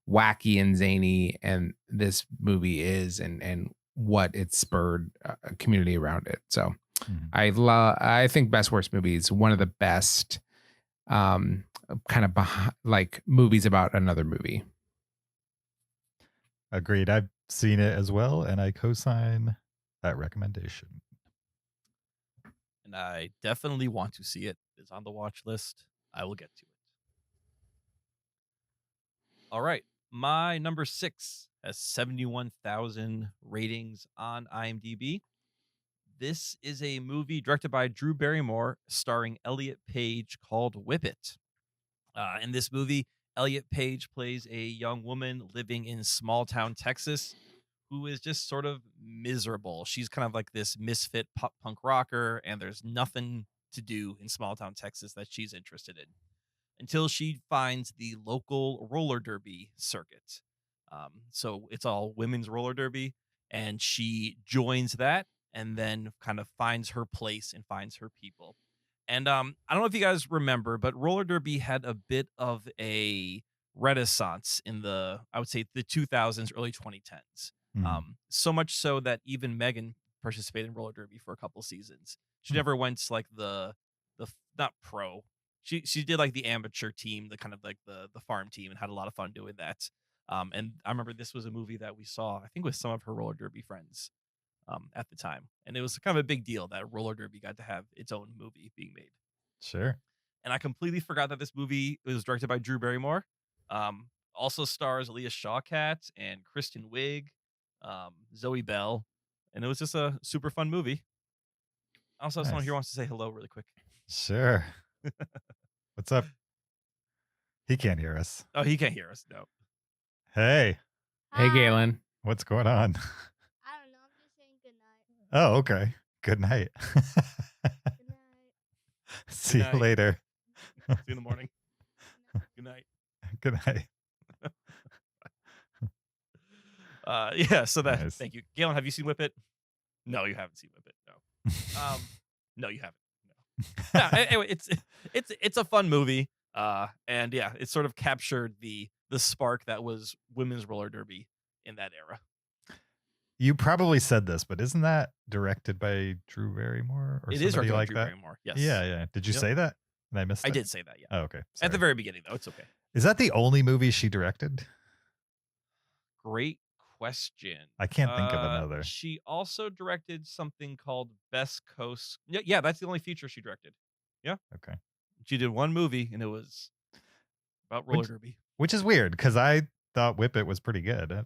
wacky and zany and this movie is and what it spurred a community around it. So I think Best Worst Movie is one of the best like movies about another movie. Agreed. I've seen it as well, and I co-sign that recommendation. And I definitely want to see it. It's on the watch list. I will get to it. All right. My number 6 has 71,000 ratings on IMDb. This is a movie directed by Drew Barrymore, starring Elliot Page, called Whip It. In this movie, Elliot Page plays a young woman living in small town Texas who is just sort of miserable. She's kind of like this misfit pop punk rocker, and there's nothing to do in small town Texas that she's interested in until she finds the local roller derby circuit. So it's all women's roller derby, and she joins that and then kind of finds her place and finds her people. And I don't know if you guys remember, but roller derby had a bit of a renaissance in the 2000s, early 2010s. So much so that even Megan participated in roller derby for a couple seasons. She never went to like the not pro. She did like the amateur team, the kind of like the farm team, and had a lot of fun doing that. And I remember this was a movie that we saw, I think, with some of her roller derby friends at the time. And it was kind of a big deal that roller derby got to have its own movie being made. Sure. And I completely forgot that this movie was directed by Drew Barrymore. Also stars Leah Shawkat and Kristen Wiig, Zoe Bell. And it was just a super fun movie. I also have someone here who wants to say hello really quick. Sure. What's up? He can't hear us. Oh, he can't hear us. No. Hey. Hey, Galen. What's going on? I don't know. I'm just saying good night. Oh, okay. Good night. Good night. See Good night. you later. See you in the morning. Good night. Good night. Yeah, so that Nice. thank you. Galen, have you seen Whip It? No, you haven't seen Whip It. No. No, you haven't. No. Anyway, it's a fun movie. And yeah, it sort of captured the the spark that was women's roller derby in that era. You probably said this, but isn't that directed by Drew Barrymore or It is somebody directed by like Drew that? Barrymore. Yes. Yeah. Did you Yep. say that? And I missed it. I did say that. Yeah. Oh, okay. At the Sorry. very beginning, though, it's okay. Is that the only movie she directed? Great question. I can't think of another. She also directed something called Best Coast. Yeah, that's the only feature she directed. Yeah. Okay. She did one movie, and it was about roller derby. Which is weird because I thought Whip It was pretty good.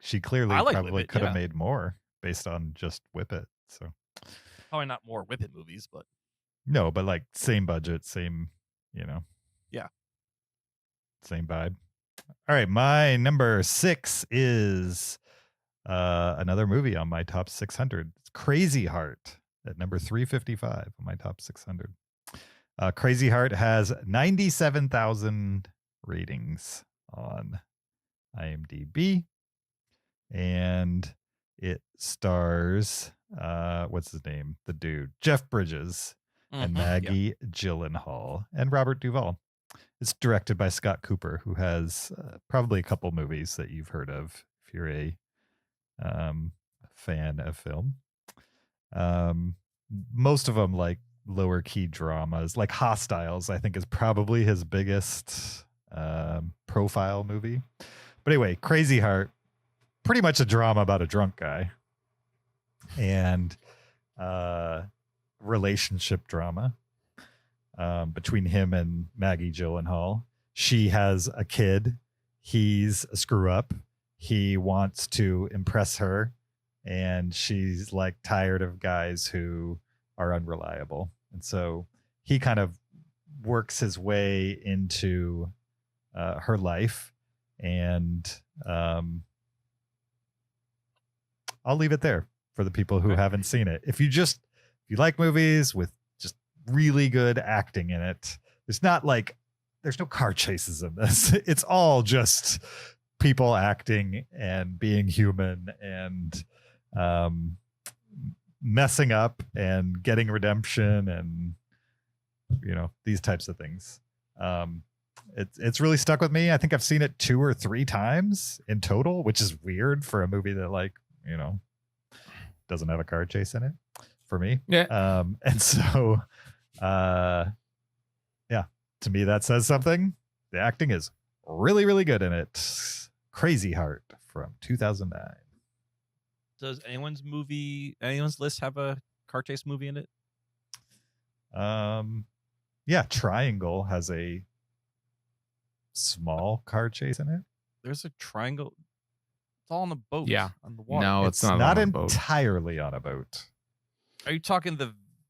She clearly I like probably Whip It, could have yeah. made more based on just Whip It. So Probably not more Whip It movies, but no, but like same budget, same, Yeah. same vibe. All right, my number 6 is another movie on my top 600. It's Crazy Heart at number 355 on my top 600. Crazy Heart has 97,000 ratings on IMDb, and it stars what's his name? The dude, Jeff Bridges, and Maggie Gyllenhaal and Robert Duvall. It's directed by Scott Cooper, who has probably a couple movies that you've heard of if you're a fan of film. Most of them like lower key dramas, like Hostiles, I think is probably his biggest profile movie. But anyway, Crazy Heart, pretty much a drama about a drunk guy and relationship drama between him and Maggie Gyllenhaal. She has a kid. He's a screw up. He wants to impress her, and she's like tired of guys who are unreliable. And so he kind of works his way into her life. And I'll leave it there for the people who haven't seen it. If you like movies with just really good acting in it, there's no car chases in this. It's all just people acting and being human and messing up and getting redemption and these types of things. It's really stuck with me. I think I've seen it 2 or 3 times in total, which is weird for a movie that doesn't have a car chase in it for me. Yeah. And so to me that says something. The acting is really, really good in it. Crazy Heart from 2009. Does anyone's list have a car chase movie in it? Yeah, Triangle has a small car chase in it. There's a triangle. It's all on the boat. Yeah. On the water. No, It's not not on a boat. entirely on a boat. Are you talking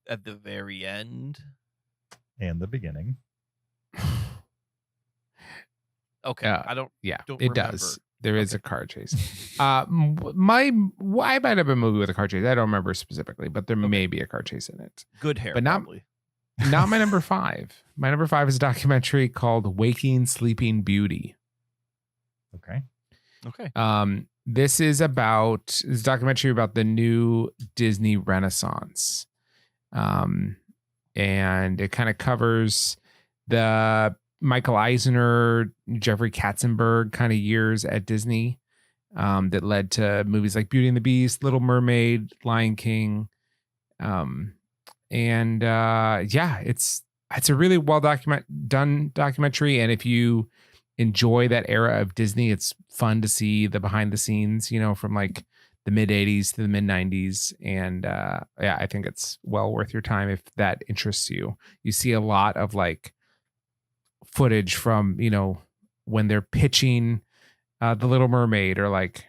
at the very end? And the beginning. Okay. I don't Yeah, don't it remember. does. There is a car chase. I might have a movie with a car chase. I don't remember specifically, but there may be a car chase in it. Good hair, But not- probably. Not my number 5. My number 5 is a documentary called Waking Sleeping Beauty. Okay. Okay. This is a documentary about the new Disney Renaissance. And it kind of covers the Michael Eisner, Jeffrey Katzenberg kind of years at Disney that led to movies like Beauty and the Beast, Little Mermaid, Lion King. It's a really well done documentary. And if you enjoy that era of Disney, it's fun to see the behind the scenes, from like the mid 80s to the mid 90s. And I think it's well worth your time if that interests you. You see a lot of like footage from, when they're pitching The Little Mermaid or like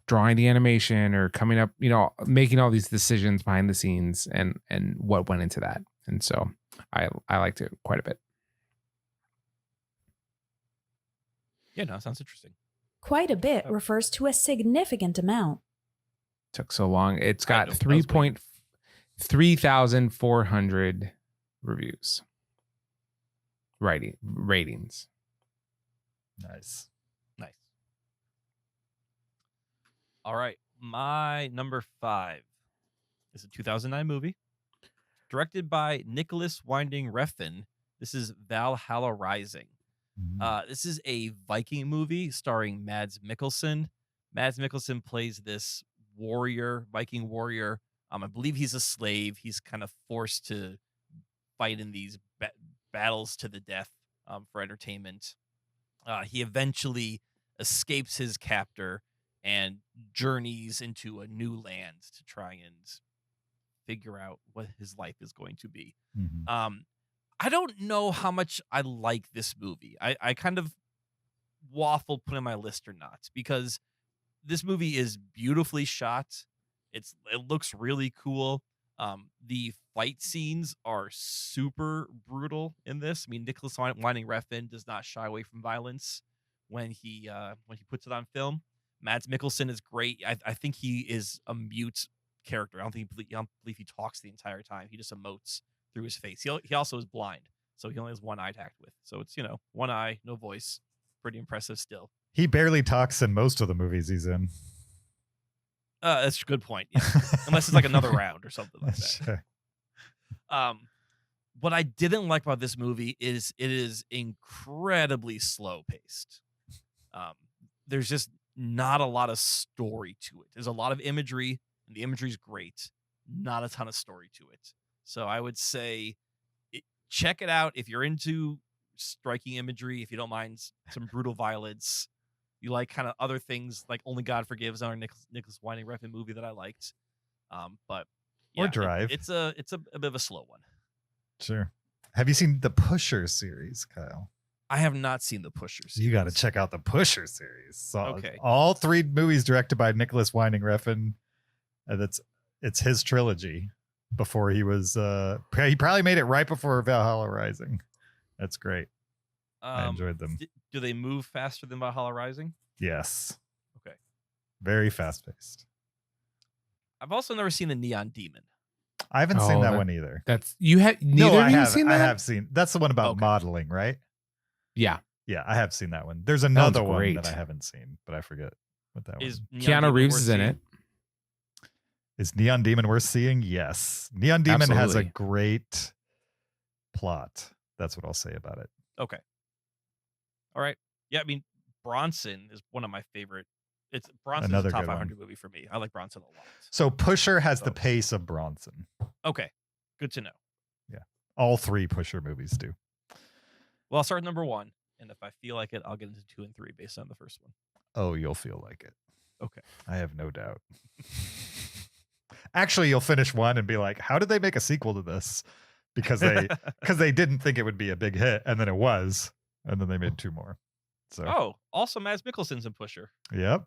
drawing the animation or coming up, making all these decisions behind the scenes and what went into that. And so I liked it quite a bit. Yeah, no, sounds interesting. Quite a bit refers to a significant amount. Took so long. It's got I know, I was waiting. 3,400 reviews. Ratings. Nice. Nice. All right. My number 5 is a 2009 movie directed by Nicholas Winding Refn. This is Valhalla Rising. This is a Viking movie starring Mads Mikkelsen. Mads Mikkelsen plays this warrior, Viking warrior. I believe he's a slave. He's kind of forced to fight in these battles to the death for entertainment. He eventually escapes his captor and journeys into a new land to try and figure out what his life is going to be. I don't know how much I like this movie. I kind of waffled putting my list or not, because this movie is beautifully shot. It looks really cool. The fight scenes are super brutal in this. I mean, Nicholas Winding Refn does not shy away from violence when he puts it on film. Mads Mikkelsen is great. I think he is a mute character. I don't believe he talks the entire time. He just emotes through his face. He also is blind, so he only has one eye to act with. So it's, one eye, no voice. Pretty impressive still. He barely talks in most of the movies he's in. That's a good point. Yeah. Unless it's like another round or something like that. Sure. What I didn't like about this movie is it is incredibly slow paced. There's just not a lot of story to it. There's a lot of imagery, and the imagery is great. Not a ton of story to it. So I would say check it out if you're into striking imagery, if you don't mind some brutal violence. You like kind of other things like Only God Forgives, our Nicholas Winding Refn movie that I liked. But yeah, or Drive. It's a bit of a slow one. Sure. Have you seen the Pusher series, Kyle? I have not seen the Pusher series. You got to check out the Pusher series. So okay. All 3 movies directed by Nicholas Winding Refn. It's his trilogy. Before he was, he probably made it right before Valhalla Rising. That's great. I enjoyed them. Do they move faster than Valhalla Rising? Yes. Okay. Very fast paced. I've also never seen the Neon Demon. I haven't seen that one either. That's you have neither of you seen that? I have seen. That's the one about modeling, right? Yeah. Yeah, I have seen that one. There's another one great. that I haven't seen, but I forget what that was. Keanu Reeves is in it. Is Neon Demon worth seeing? Yes. Neon Demon has a Absolutely. great plot. That's what I'll say about it. Okay. All right. Yeah, I mean, Bronson is one of my favorite. Bronson's Another a top good 500 movie for me. I like Bronson a lot. So Pusher has the pace of Bronson. Okay. Good to know. Yeah. All 3 Pusher movies do. Well, I'll start with number 1, and if I feel like it, I'll get into 2 and 3 based on the first one. Oh, you'll feel like it. Okay. I have no doubt. Actually, you'll finish 1 and be like, how did they make a sequel to this? Because they didn't think it would be a big hit, and then it was, and then they made 2 more. So also Mads Mikkelsen's in Pusher. Yep.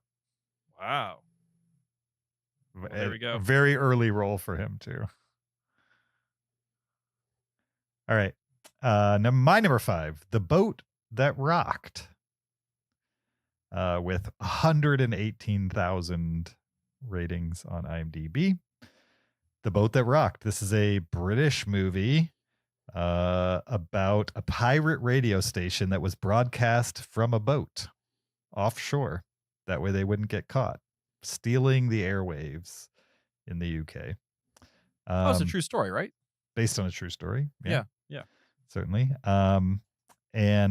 Wow. Well, there we go. Very early role for him too. All right. My number 5, The Boat That Rocked. With 118,000 ratings on IMDb. The Boat That Rocked. This is a British movie about a pirate radio station that was broadcast from a boat offshore. That way they wouldn't get caught stealing the airwaves in the UK. It's a true story, right? Based on a true story. Yeah. Certainly. And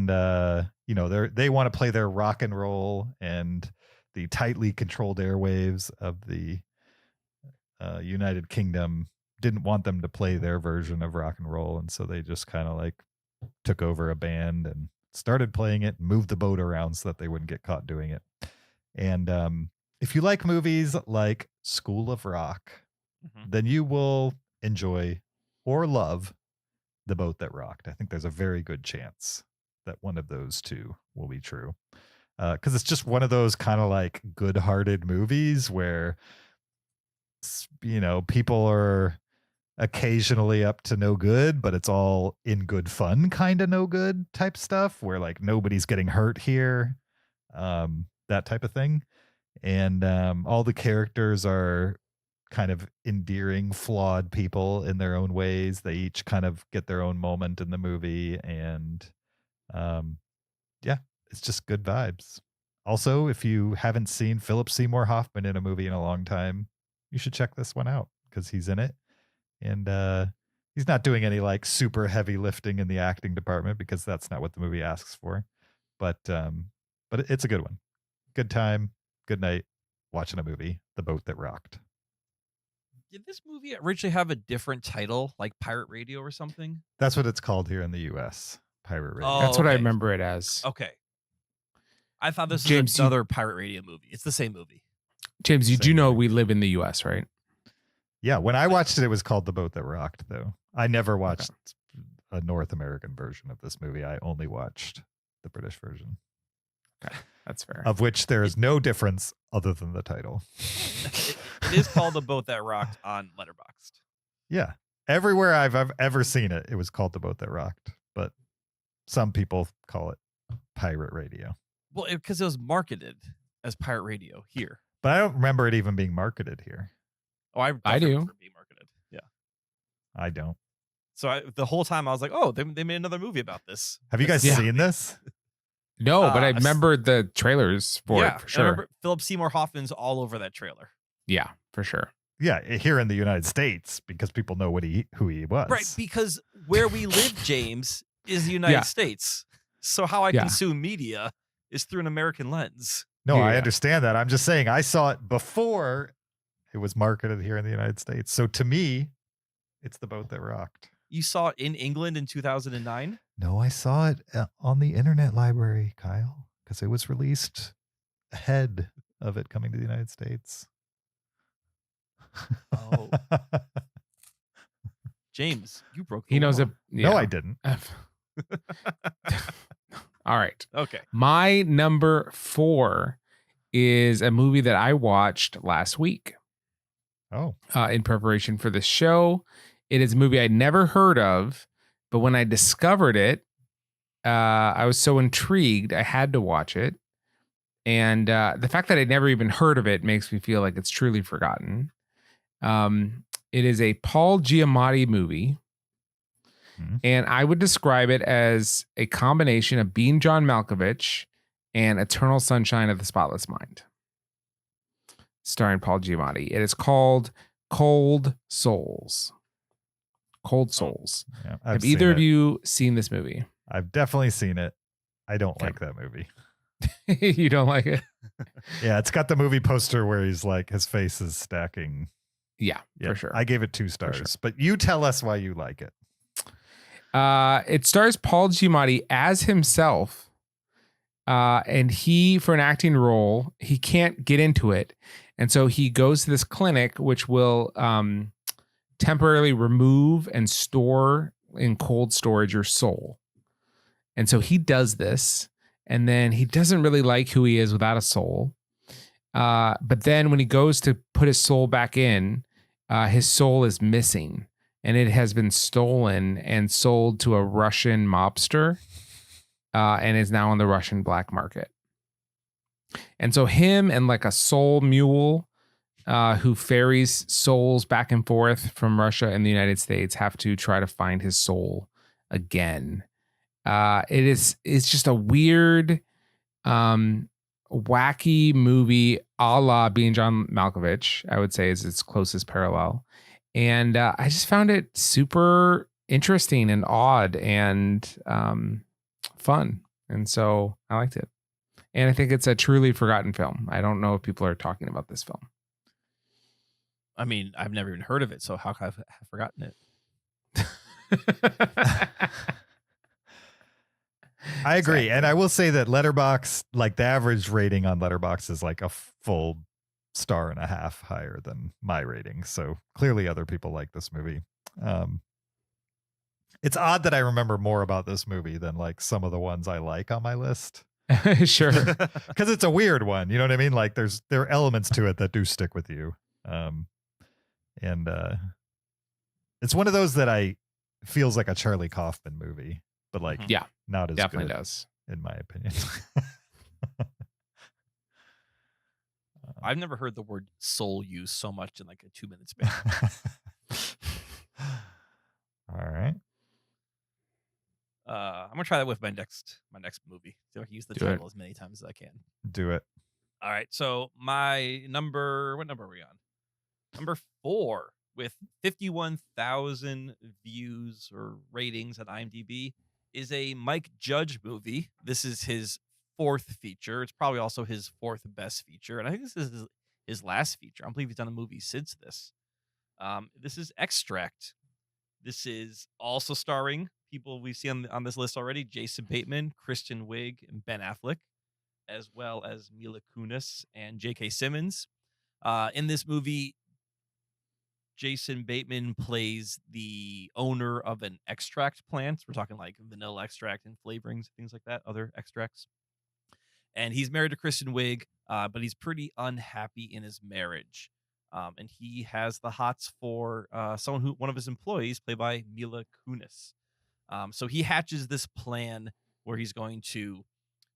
they want to play their rock and roll, and the tightly controlled airwaves of the United Kingdom didn't want them to play their version of rock and roll, and so they just kind of like took over a band and started playing it and moved the boat around so that they wouldn't get caught doing it. And if you like movies like School of Rock, then you will enjoy or love The Boat That Rocked. I think there's a very good chance that one of those 2 will be true. Because it's just one of those kind of like good-hearted movies where, people are occasionally up to no good, but it's all in good fun kind of no good type stuff where like nobody's getting hurt here, that type of thing. And all the characters are kind of endearing, flawed people in their own ways. They each kind of get their own moment in the movie, and it's just good vibes. Also, if you haven't seen Philip Seymour Hoffman in a movie in a long time, you should check this one out because he's in it. And he's not doing any like super heavy lifting in the acting department because that's not what the movie asks for. but it's a good one. Good time, good night, watching a movie, The Boat That Rocked. Did this movie originally have a different title, like Pirate Radio or something? That's what it's called here in the U.S. Pirate Radio. Oh, That's what I okay. remember it as. Okay. I thought this James, was another Pirate Radio movie. It's the same movie. James, you Same do know movie. we live in the U.S., right? Yeah, when I watched it was called The Boat That Rocked, though. I never watched a North American version of this movie. I only watched the British version, That's fair. of which there is no difference other than the title. It is called The Boat That Rocked on Letterboxd. Yeah. Everywhere I've ever seen it, it was called The Boat That Rocked. But some people call it Pirate Radio. Well, because it was marketed as Pirate Radio here. But I don't remember it even being marketed here. Oh, I do. definitely remember it being marketed. Yeah. I don't. So the whole time I was like, oh, they made another movie about this. Have you guys Yeah. seen this? No, but I I've remember the trailers for Yeah, it for I sure. remember Philip Seymour Hoffman's all over that trailer. Yeah, for sure. Yeah, here in the United States, because people know who he was. Right, because where we live, James, is the United Yeah. States. So how I Yeah. consume media is through an American lens. No, I Yeah. understand that. I'm just saying I saw it before it was marketed here in the United States. So to me, it's The Boat That Rocked. You saw it in England in 2009? No, I saw it on the Internet Library, Kyle, because it was released ahead of it coming to the United States. Oh. James, you broke the He knows law. it. No, yeah. I didn't. All right. Okay. My number 4 is a movie that I watched last week Oh, in preparation for this show. It is a movie I'd never heard of, but when I discovered it, I was so intrigued, I had to watch it. And the fact that I'd never even heard of it makes me feel like it's truly forgotten. It is a Paul Giamatti movie. Mhm. And I would describe it as a combination of Being John Malkovich and Eternal Sunshine of the Spotless Mind, starring Paul Giamatti. It is called Cold Souls. Cold Souls. yeah. Have seen either of it. you seen this movie? I've definitely seen it. I don't Okay. like that movie. You don't like it? Yeah, it's got the movie poster where he's like, his face is stacking. Yeah, Yeah, for sure. I gave it 2 stars, but you tell us why you like it. It stars Paul Giamatti as himself. And he, for an acting role, he can't get into it. And so he goes to this clinic, which will temporarily remove and store in cold storage your soul. And so he does this. And then he doesn't really like who he is without a soul. But then when he goes to put his soul back in, his soul is missing. And it has been stolen and sold to a Russian mobster and is now on the Russian black market. And so him and like a soul mule who ferries souls back and forth from Russia and the United States have to try to find his soul again. It's just a weird, wacky movie a la Being John Malkovich, I would say is its closest parallel. And I just found it super interesting and odd and fun. And so I liked it. And I think it's a truly forgotten film. I don't know if people are talking about this film. I mean, I've never even heard of it, so how could I have forgotten it? I agree. And I will say that Letterboxd, like the average rating on Letterboxd is like a full 1.5 stars higher than my rating. So clearly other people like this movie. It's odd that I remember more about this movie than like some of the ones I like on my list. Sure. Because it's a weird one. You know what I mean? Like there are elements to it that do stick with you. And it's one of those that feels like a Charlie Kaufman movie, but like Yeah, not as definitely good, does. in my opinion. I've never heard the word soul used so much in like a 2-minute span. All right. I'm gonna try that with my next movie. So I can use the Do it. title as many times as I can. Do it. All right. So my what number are we on? Number 4 with 51,000 views or ratings on IMDb is a Mike Judge movie. This is his 4th feature. It's probably also his 4th best feature. And I think this is his last feature. I don't believe he's done a movie since this. This is Extract. This is also starring people we see on this list already: Jason Bateman, Kristen Wiig, and Ben Affleck, as well as Mila Kunis and J.K. Simmons. In this movie, Jason Bateman plays the owner of an extract plant. We're talking like vanilla extract and flavorings, things like that, other extracts. And he's married to Kristen Wiig, but he's pretty unhappy in his marriage. And he has the hots for one of his employees, played by Mila Kunis. So he hatches this plan where he's going to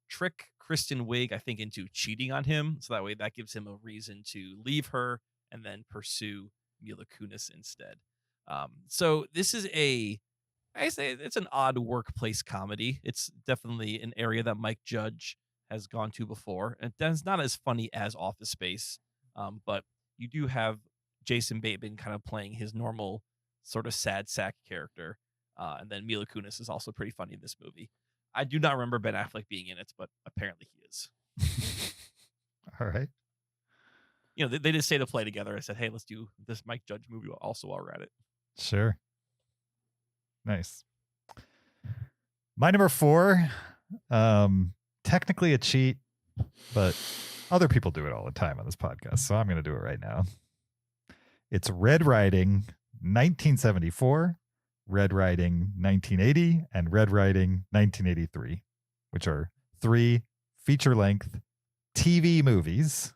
trick Kristen Wiig, I think, into cheating on him. So that way that gives him a reason to leave her and then pursue Mila Kunis instead. So this is I say it's an odd workplace comedy. It's definitely an area that Mike Judge has gone to before. And it's not as funny as Office Space, but you do have Jason Bateman kind of playing his normal sort of sad sack character. And then Mila Kunis is also pretty funny in this movie. I do not remember Ben Affleck being in it, but apparently he is. All right. You know, they just stayed to play together. I said, hey, let's do this Mike Judge movie also while we're at it. Sure. Nice. My number 4, technically a cheat, but other people do it all the time on this podcast, so I'm going to do it right now. It's Red Riding 1974, Red Riding 1980, and Red Riding 1983, which are 3 feature-length TV movies.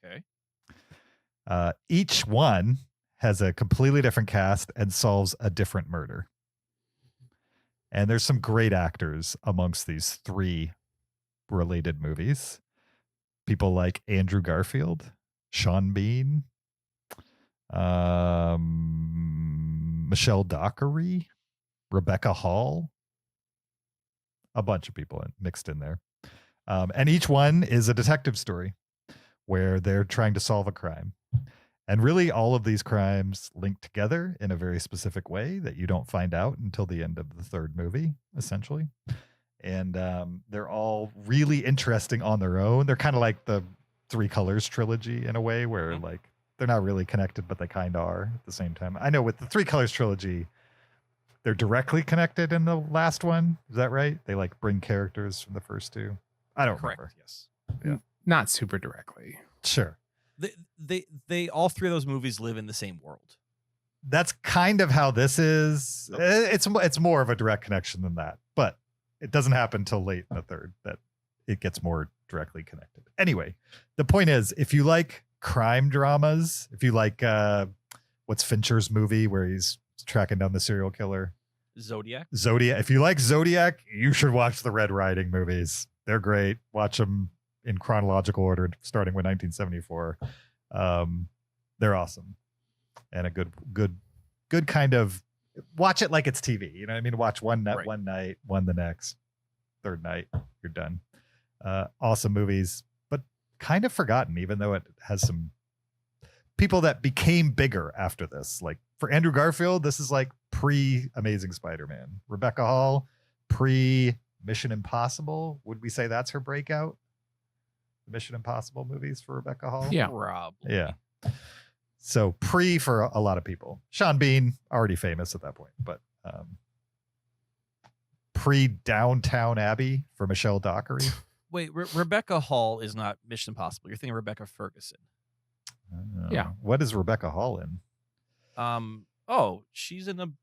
Okay. Each one has a completely different cast and solves a different murder. And there's some great actors amongst these 3 related movies. People like Andrew Garfield, Sean Bean, Michelle Dockery, Rebecca Hall, a bunch of people mixed in there. And each one is a detective story where they're trying to solve a crime. And really, all of these crimes link together in a very specific way that you don't find out until the end of the 3rd movie, essentially. And they're all really interesting on their own. They're kind of like the 3 Colors trilogy in a way where like they're not really connected, but they kind of are at the same time. I know with the 3 Colors trilogy, they're directly connected in the last one. Is that right? They like bring characters from the first 2. I don't remember. Yes. Yeah. Not super directly. Sure. They all 3 of those movies live in the same world. That's kind of how this is. It's more of a direct connection than that, but it doesn't happen till late in the 3rd that it gets more directly connected. Anyway, the point is, if you like crime dramas, if you like what's Fincher's movie where he's tracking down the serial killer, Zodiac. If you like Zodiac, you should watch the Red Riding movies. They're great. Watch them in chronological order, starting with 1974. They're awesome, and a good kind of watch it like it's TV. You know what I mean? Watch one night, one the next, 3rd night, you're done. Awesome movies, but kind of forgotten, even though it has some people that became bigger after this. Like for Andrew Garfield, this is like pre-Amazing Spider-Man. Rebecca Hall, pre-Mission Impossible. Would we say that's her breakout? The Mission Impossible movies for Rebecca Hall? Yeah. Probably. Yeah. So pre for a lot of people. Sean Bean, already famous at that point, but pre Downtown Abbey for Michelle Dockery. Wait, Rebecca Hall is not Mission Impossible. You're thinking Rebecca Ferguson. Yeah. What is Rebecca Hall in? She's in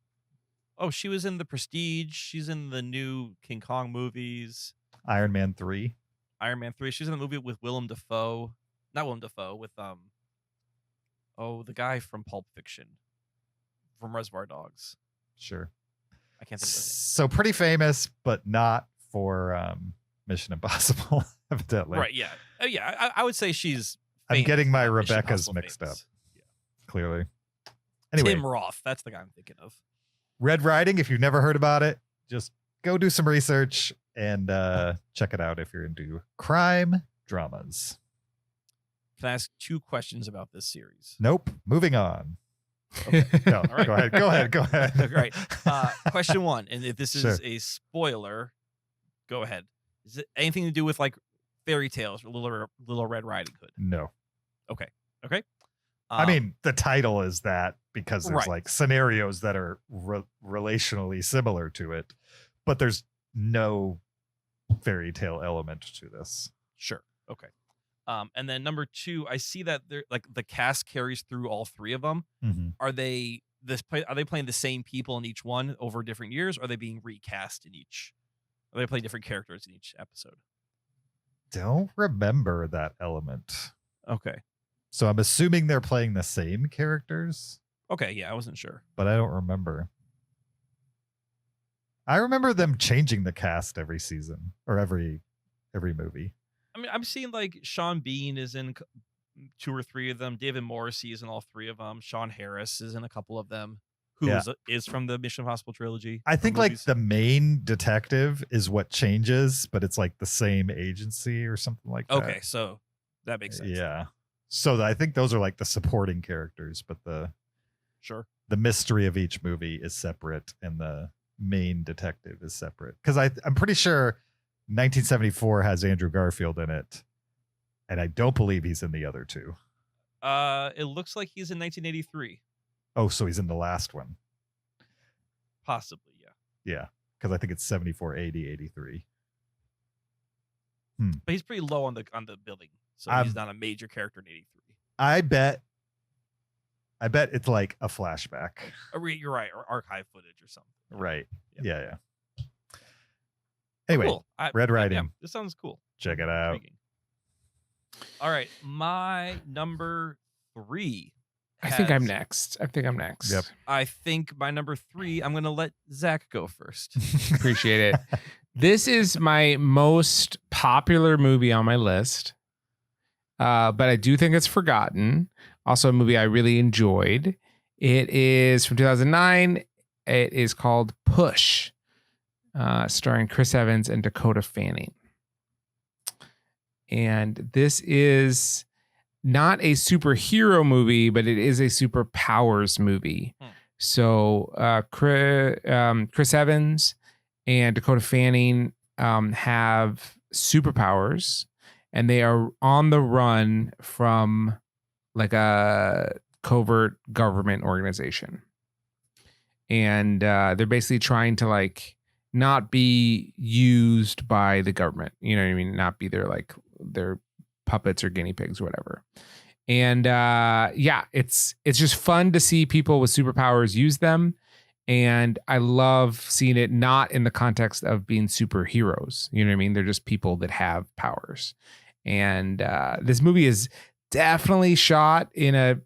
she was in The Prestige. She's in the new King Kong movies. Iron Man 3. She's in the movie with Willem Dafoe. Not Willem Dafoe, with the guy from Pulp Fiction, from Reservoir Dogs. Sure. I can't think of his So pretty famous, but not for Mission Impossible, evidently. name. Right, yeah. I would say she's I'm famous, getting my not Mission Rebeccas Impossible mixed famous. up. Yeah. Clearly. Anyway, Tim Roth, that's the guy I'm thinking of. Red Riding, if you've never heard about it, just go do some research and check it out if you're into crime dramas. Can I ask 2 questions about this series? Nope. Moving on. Okay. No, All right. Go ahead. All right. Question 1, and if this is Sure. a spoiler, go ahead. Is it anything to do with like fairy tales or Little Red Riding Hood? No. Okay. Okay. I mean, the title is that because there's Right. like scenarios that are relationally similar to it, but there's no fairy tale element to this. Sure. Okay. And then number 2, I see that they're like the cast carries through all 3 of them. Mm-hmm. Are they playing the same people in each one over different years? Or are they being recast in each? Are they playing different characters in each episode? Don't remember that element. Okay. So I'm assuming they're playing the same characters, Okay. Yeah, I wasn't sure. but I don't remember. I remember them changing the cast every season or every movie. I mean, I'm seeing like Sean Bean is in 2 or 3 of them. David Morrissey is in all 3 of them. Sean Harris is in a couple of them. Who Yeah. is from the Mission Impossible trilogy. I think like movies. the main detective is what changes, but it's like the same agency or something like that. Okay, so that makes sense. Yeah. So I think those are like the supporting characters, but Sure. the mystery of each movie is separate and the main detective is separate. Because I'm pretty sure 1974 has Andrew Garfield in it, and I don't believe he's in the other 2. It looks like he's in 1983. Oh, so he's in the last one. Possibly, yeah. Yeah, because I think it's 74, 80, 83. But he's pretty low on the billing, so he's not a major character in 83. I bet it's like a flashback. You're right, or archive footage or something. Right. Yeah. Yeah. Anyway, Cool. Red Riding. Yeah, this sounds cool. Check it out. Intriguing. All right, my number 3. I think I'm has- next. Yep. I think my number 3, I'm going to let Zach go first. Appreciate it. This is my most popular movie on my list, but I do think it's forgotten. Also, a movie I really enjoyed. It is from 2009. It is called Push, starring Chris Evans and Dakota Fanning. And this is not a superhero movie, but it is a superpowers movie. So Chris Evans and Dakota Fanning have superpowers, and they are on the run from like a covert government organization. And they're basically trying to like not be used by the government. You know what I mean? Not be their puppets or guinea pigs or whatever. And yeah, it's just fun to see people with superpowers use them. And I love seeing it not in the context of being superheroes. You know what I mean? They're just people that have powers. And this movie is definitely shot in a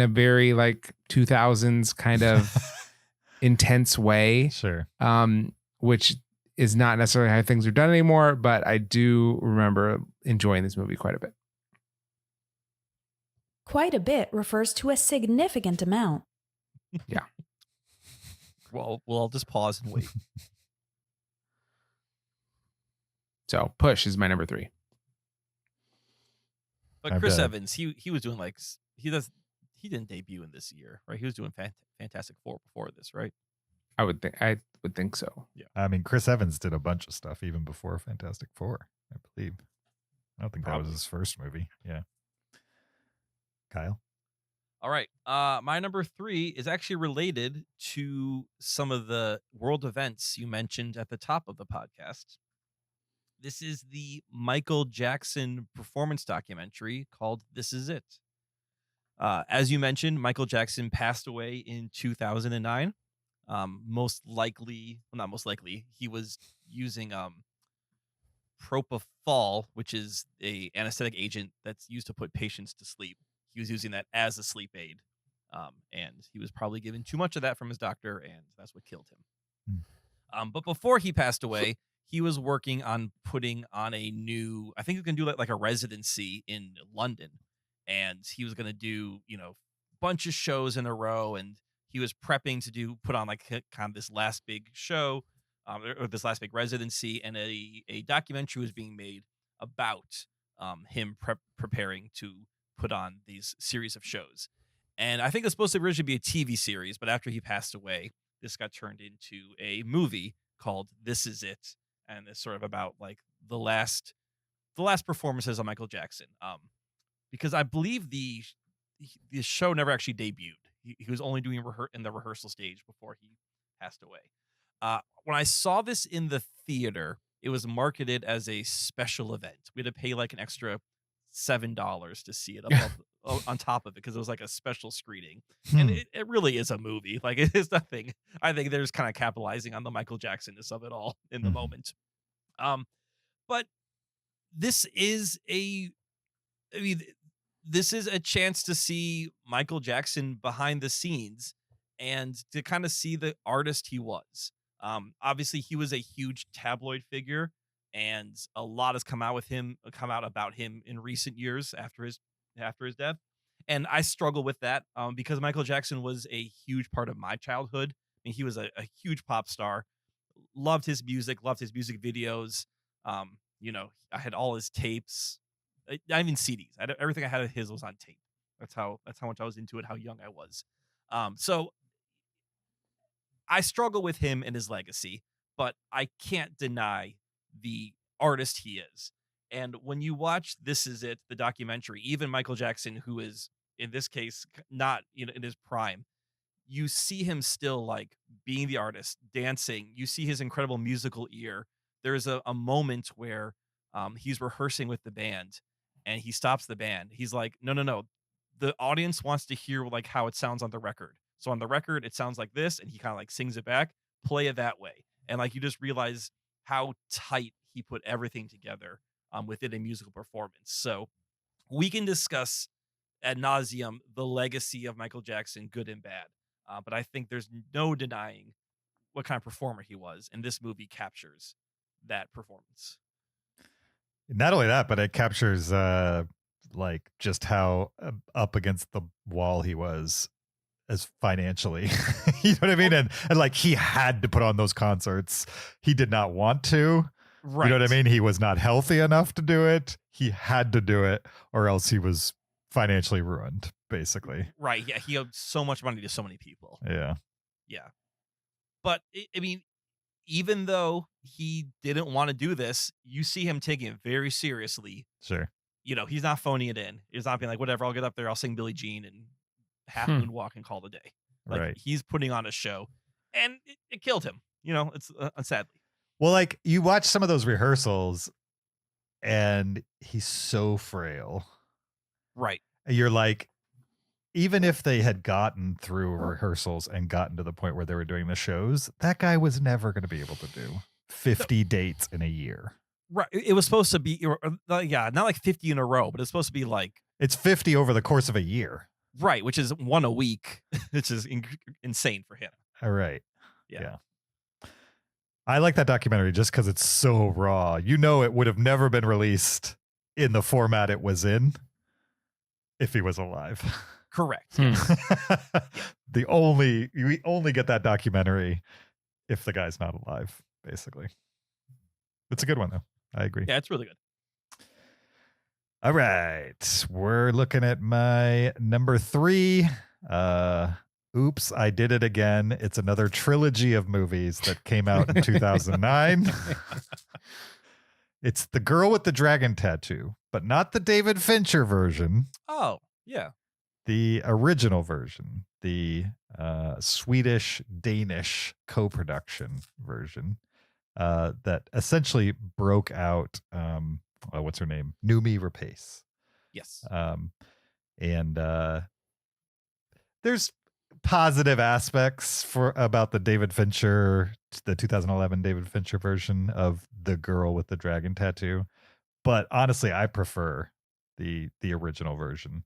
very like 2000s kind of intense way. Sure. Which is not necessarily how things are done anymore, but I do remember enjoying this movie quite a bit. Quite a bit refers to a significant amount. Yeah. Well, I'll just pause and wait. So Push is my number 3. But I'm Chris dead. Evans, he was doing like he didn't debut in this year, right? He was doing Fantastic Four before this, right? I would think so. I mean, Chris Evans did a bunch of stuff even before Fantastic Four, I believe. I don't think that Probably. was his first movie. Yeah. Kyle? All right. My number 3 is actually related to some of the world events you mentioned at the top of the podcast. This is the Michael Jackson performance documentary called This Is It. As you mentioned, Michael Jackson passed away in 2009. Most likely, well, not most likely, he was using propofol, which is a anesthetic agent that's used to put patients to sleep. He was using that as a sleep aid, and he was probably given too much of that from his doctor, and that's what killed him. But before he passed away, he was working on putting on a new, I think he was going to do like a residency in London, and he was going to do, bunch of shows in a row, and he was prepping to put on like kind of this last big show, or this last big residency, and a documentary was being made about him preparing to put on these series of shows. And I think it's supposed to originally be a TV series, but after he passed away, this got turned into a movie called This Is It. And it's sort of about like the last performances of Michael Jackson. Because I believe the show never actually debuted. He was only doing in the rehearsal stage before he passed away. When I saw this in the theater, it was marketed as a special event. We had to pay like an extra $7 to see it on top of it because it was like a special screening. And it really is a movie. Like it is nothing. I think they're just kind of capitalizing on the Michael Jackson-ness of it all in the moment. But this is this is a chance to see Michael Jackson behind the scenes and to kind of see the artist he was. Obviously, he was a huge tabloid figure, and a lot has come out about him in recent years after his death. And I struggle with that because Michael Jackson was a huge part of my childhood. I mean, he was a huge pop star. Loved his music videos. I had all his tapes. Not even CDs. Everything I had of his was on tape. That's how much I was into it, how young I was. So I struggle with him and his legacy, but I can't deny the artist he is. And when you watch This Is It, the documentary, even Michael Jackson, who is in this case not in his prime, you see him still like being the artist, dancing. You see his incredible musical ear. There's a moment where he's rehearsing with the band and he stops the band. He's like, no. The audience wants to hear like how it sounds on the record. So on the record, it sounds like this, and he kind of like sings it back, play it that way. And like, you just realize how tight he put everything together within a musical performance. So we can discuss ad nauseum the legacy of Michael Jackson, good and bad. But I think there's no denying what kind of performer he was. And this movie captures that performance. Not only that, but it captures like just how up against the wall he was as financially. You know what I mean? And like he had to put on those concerts. He did not want to. Right. You know what I mean? He was not healthy enough to do it. He had to do it, or else he was financially ruined, basically. Right. Yeah. He owed so much money to so many people. Yeah. Yeah. But I mean, even though he didn't want to do this, you see him taking it very seriously. Sure. He's not phoning it in. He's not being like, whatever, I'll get up there, I'll sing Billie Jean and half moonwalk and call it a day. Like, right. He's putting on a show, and it killed him. It's sadly. Well, like you watch some of those rehearsals, and he's so frail. Right. You're like, even if they had gotten through rehearsals and gotten to the point where they were doing the shows, that guy was never going to be able to do 50 dates in a year. Right. It was supposed to be, not like 50 in a row, but it's supposed to be like. It's 50 over the course of a year. Right. Which is one a week, which is insane for him. All right. Yeah. I like that documentary just because it's so raw. It would have never been released in the format it was in if he was alive. Correct. We only get that documentary if the guy's not alive, basically. It's a good one, though. I agree. Yeah, it's really good. All right. We're looking at my number 3. Oops, I Did It Again. It's another trilogy of movies that came out in 2009. It's The Girl with the Dragon Tattoo, but not the David Fincher version. Oh, yeah. The original version, the Swedish-Danish co-production version that essentially broke out, what's her name? Noomi Rapace. Yes. And there's positive aspects about the David Fincher, the 2011 David Fincher version of The Girl with the Dragon Tattoo. But honestly, I prefer the original version.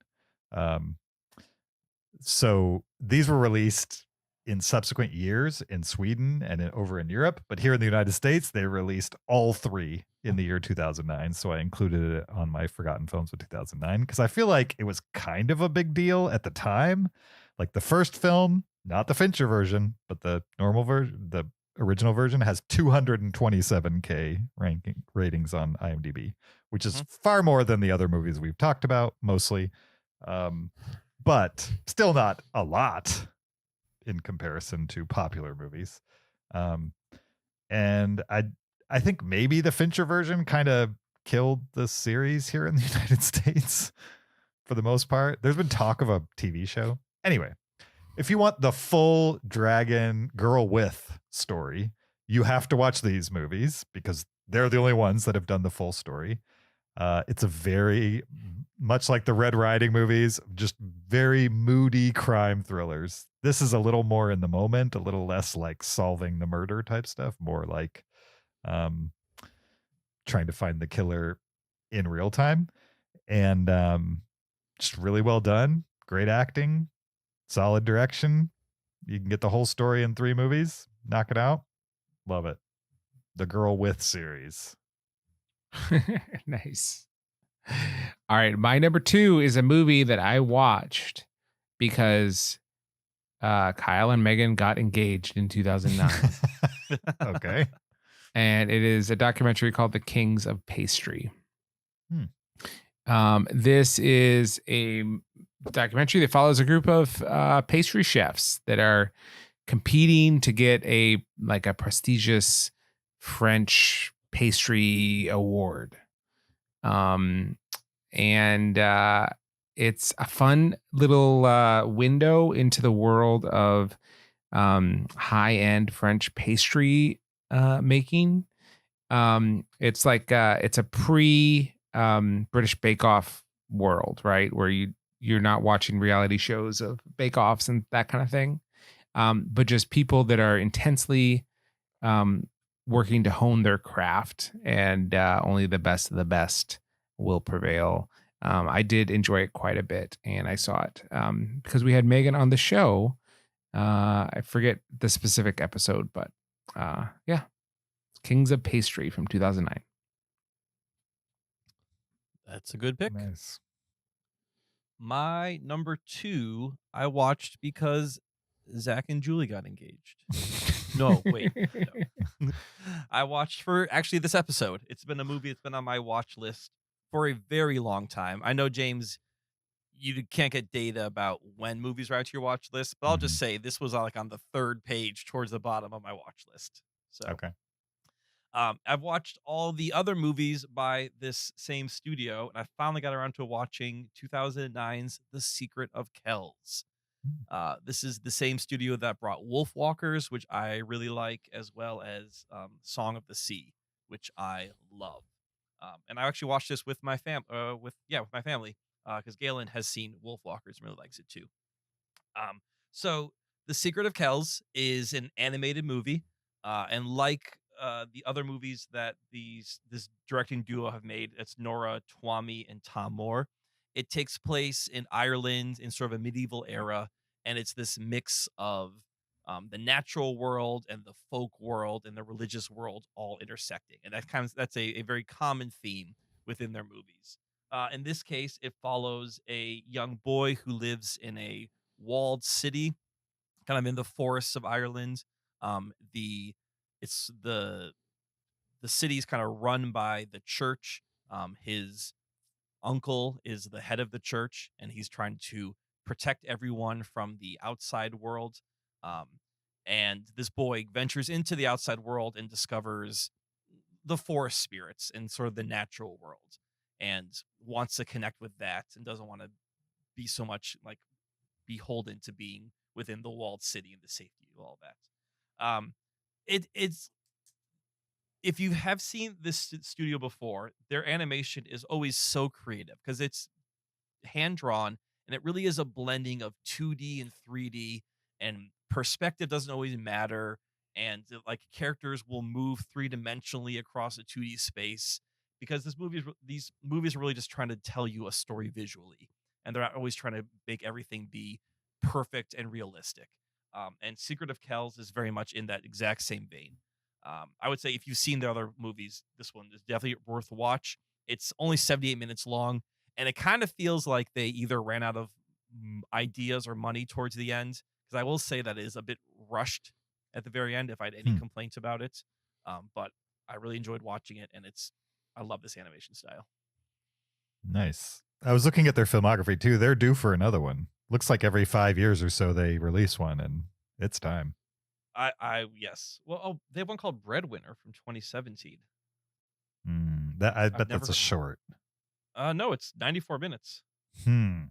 So these were released in subsequent years in Sweden and over in Europe, but here in the United States, they released all 3 in the year 2009. So I included it on my Forgotten Films of 2009 because I feel like it was kind of a big deal at the time. Like the first film, not the Fincher version, but the normal version, the original version has 227K ratings on IMDb, which is far more than the other movies we've talked about, mostly. but still not a lot in comparison to popular movies. And I think maybe the Fincher version kind of killed the series here in the United States for the most part. There's been talk of a TV show. Anyway, if you want the full Dragon Girl with story, you have to watch these movies because they're the only ones that have done the full story. It's a very much like the Red Riding movies, just very moody crime thrillers. This is a little more in the moment, a little less like solving the murder type stuff, more like trying to find the killer in real time. And just really well done. Great acting, solid direction. You can get the whole story in 3 movies. Knock it out. Love it. The Girl With series. Nice. All right. My number 2 is a movie that I watched because Kyle and Megan got engaged in 2009. Okay. And it is a documentary called The Kings of Pastry. This is a documentary that follows a group of pastry chefs that are competing to get a prestigious French pastry award. And it's a fun little window into the world of high-end French pastry making. It's like it's a pre British Bake Off world, right? Where you're not watching reality shows of bake offs and that kind of thing. But just people that are intensely working to hone their craft, and only the best of the best will prevail. I did enjoy it quite a bit, and I saw it because we had Megan on the show. I forget the specific episode, but yeah. Kings of Pastry from 2009. That's a good pick. Nice. My number 2, I watched because Zach and Julie got engaged. No, wait. No. I watched for actually this episode. It's been a movie that's been on my watch list for a very long time. I know, James, you can't get data about when movies are out to your watch list, but I'll just say this was like on the 3rd page towards the bottom of my watch list. So Okay. I've watched all the other movies by this same studio, and I finally got around to watching 2009's The Secret of Kells. This is the same studio that brought Wolfwalkers, which I really like, as well as Song of the Sea, which I love. And I actually watched this with my with my family, because Galen has seen Wolfwalkers and really likes it too. So The Secret of Kells is an animated movie, and like the other movies that this directing duo have made, it's Nora Twomey and Tom Moore. It takes place in Ireland in sort of a medieval era, and it's this mix of the natural world and the folk world and the religious world all intersecting, and that's a very common theme within their movies. In this case, it follows a young boy who lives in a walled city, kind of in the forests of Ireland. The city's kind of run by the church. His uncle is the head of the church, and he's trying to protect everyone from the outside world. And this boy ventures into the outside world and discovers the forest spirits and sort of the natural world, and wants to connect with that, and doesn't want to be so much like beholden to being within the walled city and the safety of all that. It's if you have seen this studio before, their animation is always so creative because it's hand drawn, and it really is a blending of 2D and 3D, and perspective doesn't always matter, and like characters will move 3-dimensionally across a 2D space, because these movies are really just trying to tell you a story visually, and they're not always trying to make everything be perfect and realistic. And Secret of Kells is very much in that exact same vein. I would say if you've seen the other movies, this one is definitely worth a watch. It's only 78 minutes long, and it kind of feels like they either ran out of ideas or money towards the end, because I will say that it is a bit rushed at the very end if I had any complaints about it. But I really enjoyed watching it, and I love this animation style. Nice. I was looking at their filmography too. They're due for another one. Looks like every 5 years or so they release one, and it's time. Yes. Well, they have one called Breadwinner from 2017. I bet never that's a heard- short. No, it's 94 minutes. Hmm.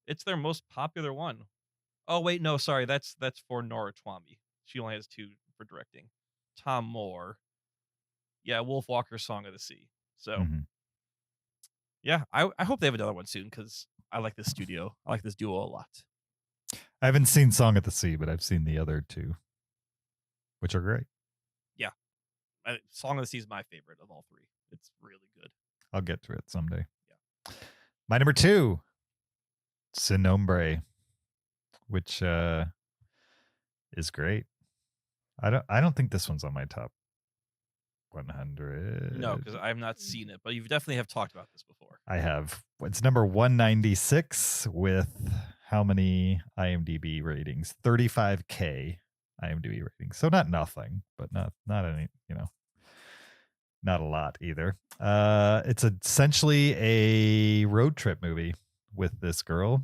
It's their most popular one. Oh wait, no, sorry, that's for Nora Twomey. She only has 2 for directing. Tom Moore. Yeah, Wolf Walker's Song of the Sea. So Mhm. yeah, I hope they have another one soon because I like this studio. I like this duo a lot. I haven't seen Song at the Sea, but I've seen the other 2, which are great. Song of the Sea is my favorite of all 3. It's really good. I'll get to it someday. Yeah. My number 2, Sin Nombre, which is great. I don't think this one's on my top 100. No, because I have not seen it, but you definitely have talked about this before. I have. It's number 196 with how many IMDb ratings? 35K IMDb ratings. So not nothing, but not any, not a lot either. It's essentially a road trip movie with this girl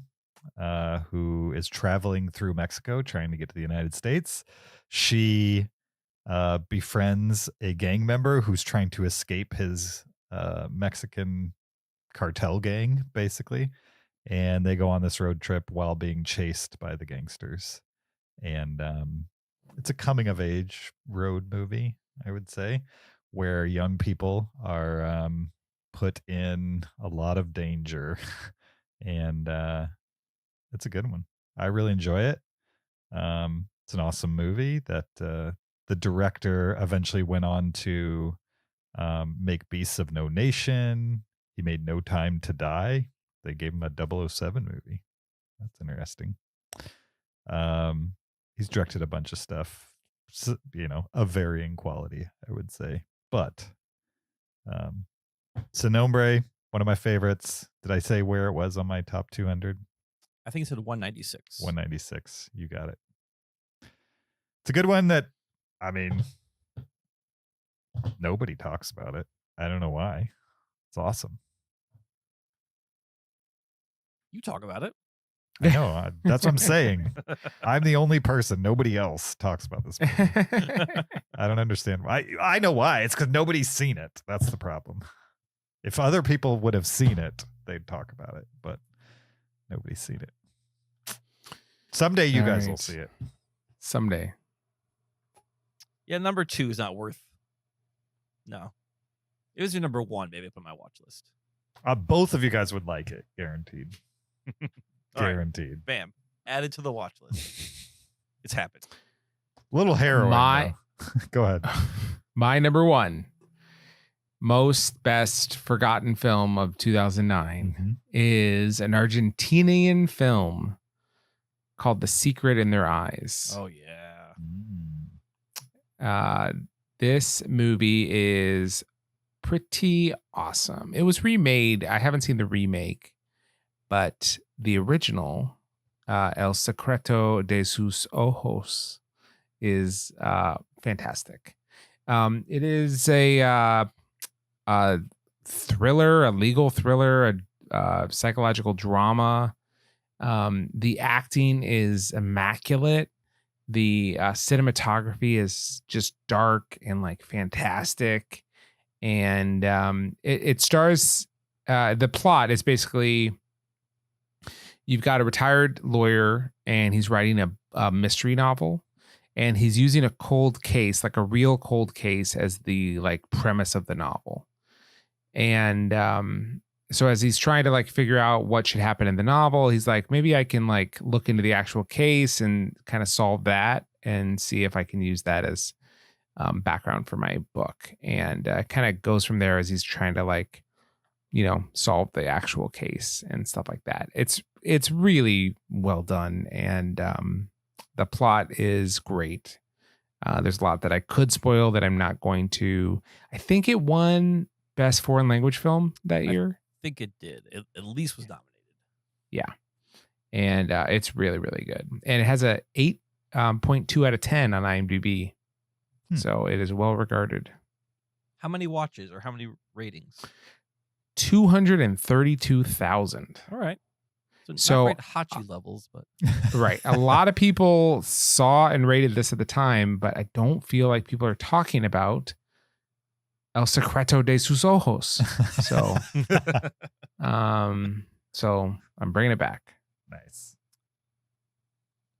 who is traveling through Mexico trying to get to the United States. She befriends a gang member who's trying to escape his Mexican cartel gang, basically. And they go on this road trip while being chased by the gangsters. And it's a coming of age road movie, I would say, where young people are put in a lot of danger. And it's a good one. I really enjoy it. It's an awesome movie that the director eventually went on to make Beasts of No Nation. He made No Time to Die. They gave him a 007 movie. That's interesting. He's directed a bunch of stuff, of varying quality, I would say. But Sin Nombre, one of my favorites. Did I say where it was on my top 200? I think it said 196. 196. You got it. It's a good one that, nobody talks about it. I don't know why. It's awesome. You talk about it. I know. That's what I'm saying. I'm the only person. Nobody else talks about this movie. I don't understand why. I know why. It's because nobody's seen it. That's the problem. If other people would have seen it, they'd talk about it. But nobody's seen it. Someday you guys will see it. Someday. Yeah, number 2 is not worth. No. It was your number 1, maybe up on my watch list. Both of you guys would like it, guaranteed. Guaranteed. Right. Bam. Added to the watch list. It's happened. Little harrowing. Go ahead. My number 1 most best forgotten film of 2009 is an Argentinian film called The Secret in Their Eyes. Oh, yeah. This movie is pretty awesome. It was remade. I haven't seen the remake, but the original, El Secreto de sus Ojos, is fantastic. It is a thriller, a legal thriller, a psychological drama. The acting is immaculate. The cinematography is just dark and fantastic. And it stars, the plot is basically, you've got a retired lawyer and he's writing a mystery novel, and he's using a cold case, like a real cold case, as the premise of the novel. And so as he's trying to figure out what should happen in the novel, he's like, maybe I can look into the actual case and kind of solve that and see if I can use that as background for my book. And kind of goes from there as he's trying to solve the actual case and stuff like that. It's really well done, and the plot is great. There's a lot that I could spoil that I'm not going to. I think it won Best Foreign Language Film that year. I think it did. It at least was nominated. Yeah. And it's really, really good. And it has a 8.2 out of 10 on IMDb. So it is well regarded. How many watches or how many ratings? 232,000. All right. So, not quite Hachi levels, but right. A lot of people saw and rated this at the time, but I don't feel like people are talking about El Secreto de sus Ojos. So I'm bringing it back. Nice.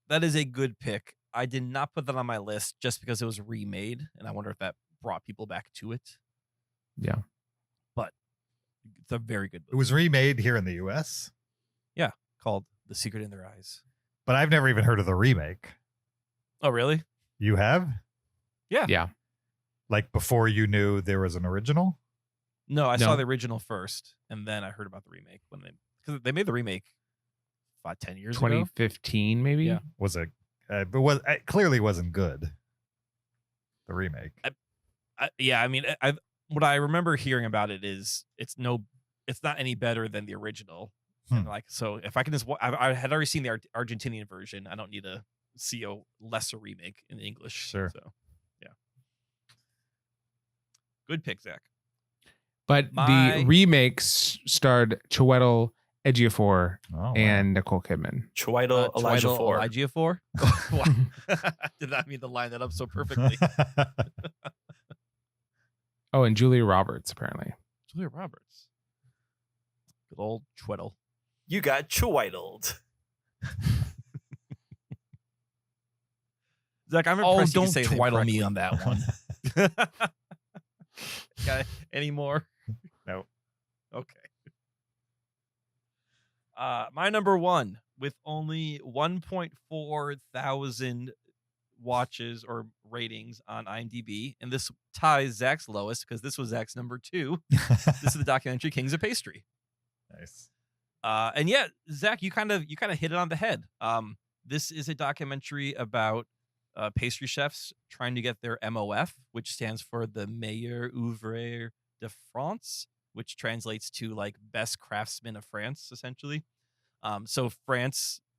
that is a good pick. I did not put that on my list just because it was remade, and I wonder if that brought people back to it. Yeah. But it's a very good movie. It was remade here in the US, called The Secret in Their Eyes. but I've never even heard of the remake. Oh, really? You have? Yeah. Like before you knew there was an original? No, I No. saw the original first, and then I heard about the remake because they made the remake 10 years ago. 2015, maybe. Yeah. Was it? But it clearly wasn't good. The remake. What I remember hearing about it is it's not any better than the original. And so if I can I had already seen the Argentinian version. I don't need to see a lesser remake in English. Sure. So, yeah. Good pick, Zach. But the remakes starred Chiwetel Ejiofor Oh, wow. and Nicole Kidman. Chiwetel Ejiofor. Did not mean to line that up so perfectly. Oh, and Julia Roberts, apparently. Julia Roberts. Good old Chiwetel. You got Chiweteled. Zach, I'm impressed you don't can say twiddle me me on that one. Any more? No. Okay. My number one with only 1.4 thousand watches or ratings on IMDb, and this ties Zach's lowest because this was Zach's number 2. This is the documentary Kings of Pastry. Nice. And yeah, Zach, you kind of hit it on the head. This is a documentary about pastry chefs trying to get their MOF, which stands for the Meilleur Ouvrier de France, which translates to like best craftsman of France, essentially. So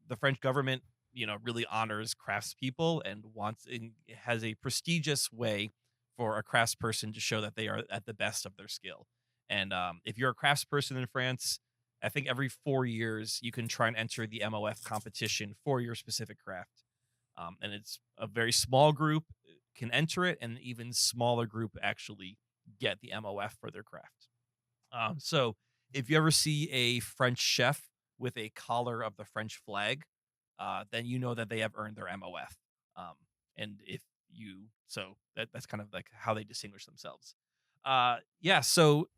the French government, really honors craftspeople and has a prestigious way for a craftsperson to show that they are at the best of their skill. And if you're a craftsperson in France, I think every 4 years you can try and enter the MOF competition for your specific craft. And it's a very small group can enter it, and an even smaller group actually get the MOF for their craft. So if you ever see a French chef with a collar of the French flag, then you know that they have earned their MOF. So that's kind of like how they distinguish themselves. So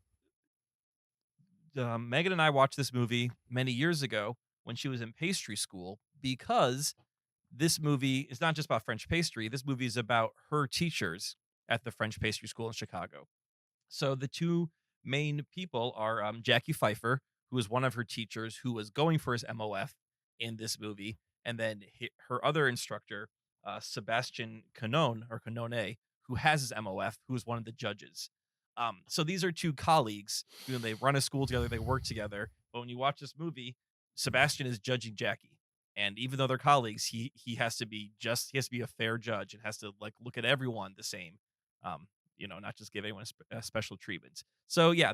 Megan and I watched this movie many years ago when she was in pastry school, because this movie is not just about French pastry. This movie is about her teachers at the French pastry school in Chicago. So the two main people are Jackie Pfeiffer, who was one of her teachers who was going for his MOF in this movie, and then her other instructor, Sebastian Canone, who has his MOF, who is one of the judges. So these are two colleagues. They run a school together, they work together. But when you watch this movie, Sebastian is judging Jackie, and even though they're colleagues, he has to be a fair judge and has to like look at everyone the same. Not just give anyone a special treatment. So yeah,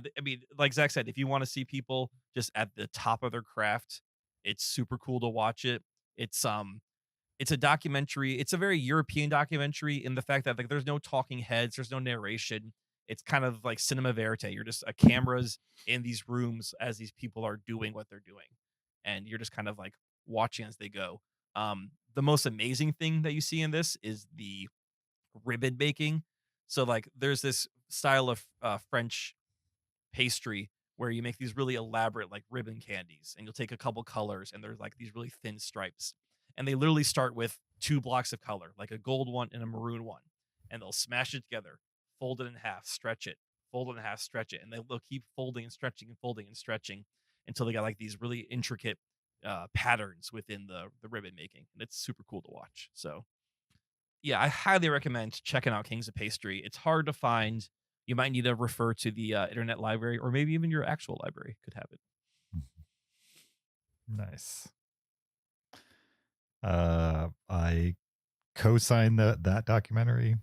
like Zach said, if you want to see people just at the top of their craft, it's super cool to watch it. It's a documentary. It's a very European documentary in the fact that like there's no talking heads, there's no narration. It's kind of like cinema verite. You're just cameras in these rooms as these people are doing what they're doing, and you're just kind of like watching as they go. The most amazing thing that you see in this is the ribbon making. So like there's this style of French pastry where you make these really elaborate like ribbon candies, and you'll take a couple colors and there's like these really thin stripes, and they literally start with 2 blocks of color, like a gold one and a maroon one, and they'll smash it together, fold it in half, stretch it, fold it in half, stretch it, and they'll keep folding and stretching and folding and stretching until they got like these really intricate patterns within the ribbon making, and it's super cool to watch. So yeah, I highly recommend checking out Kings of Pastry. It's hard to find. You might need to refer to the internet library, or maybe even your actual library could have it. Nice. I co-sign that documentary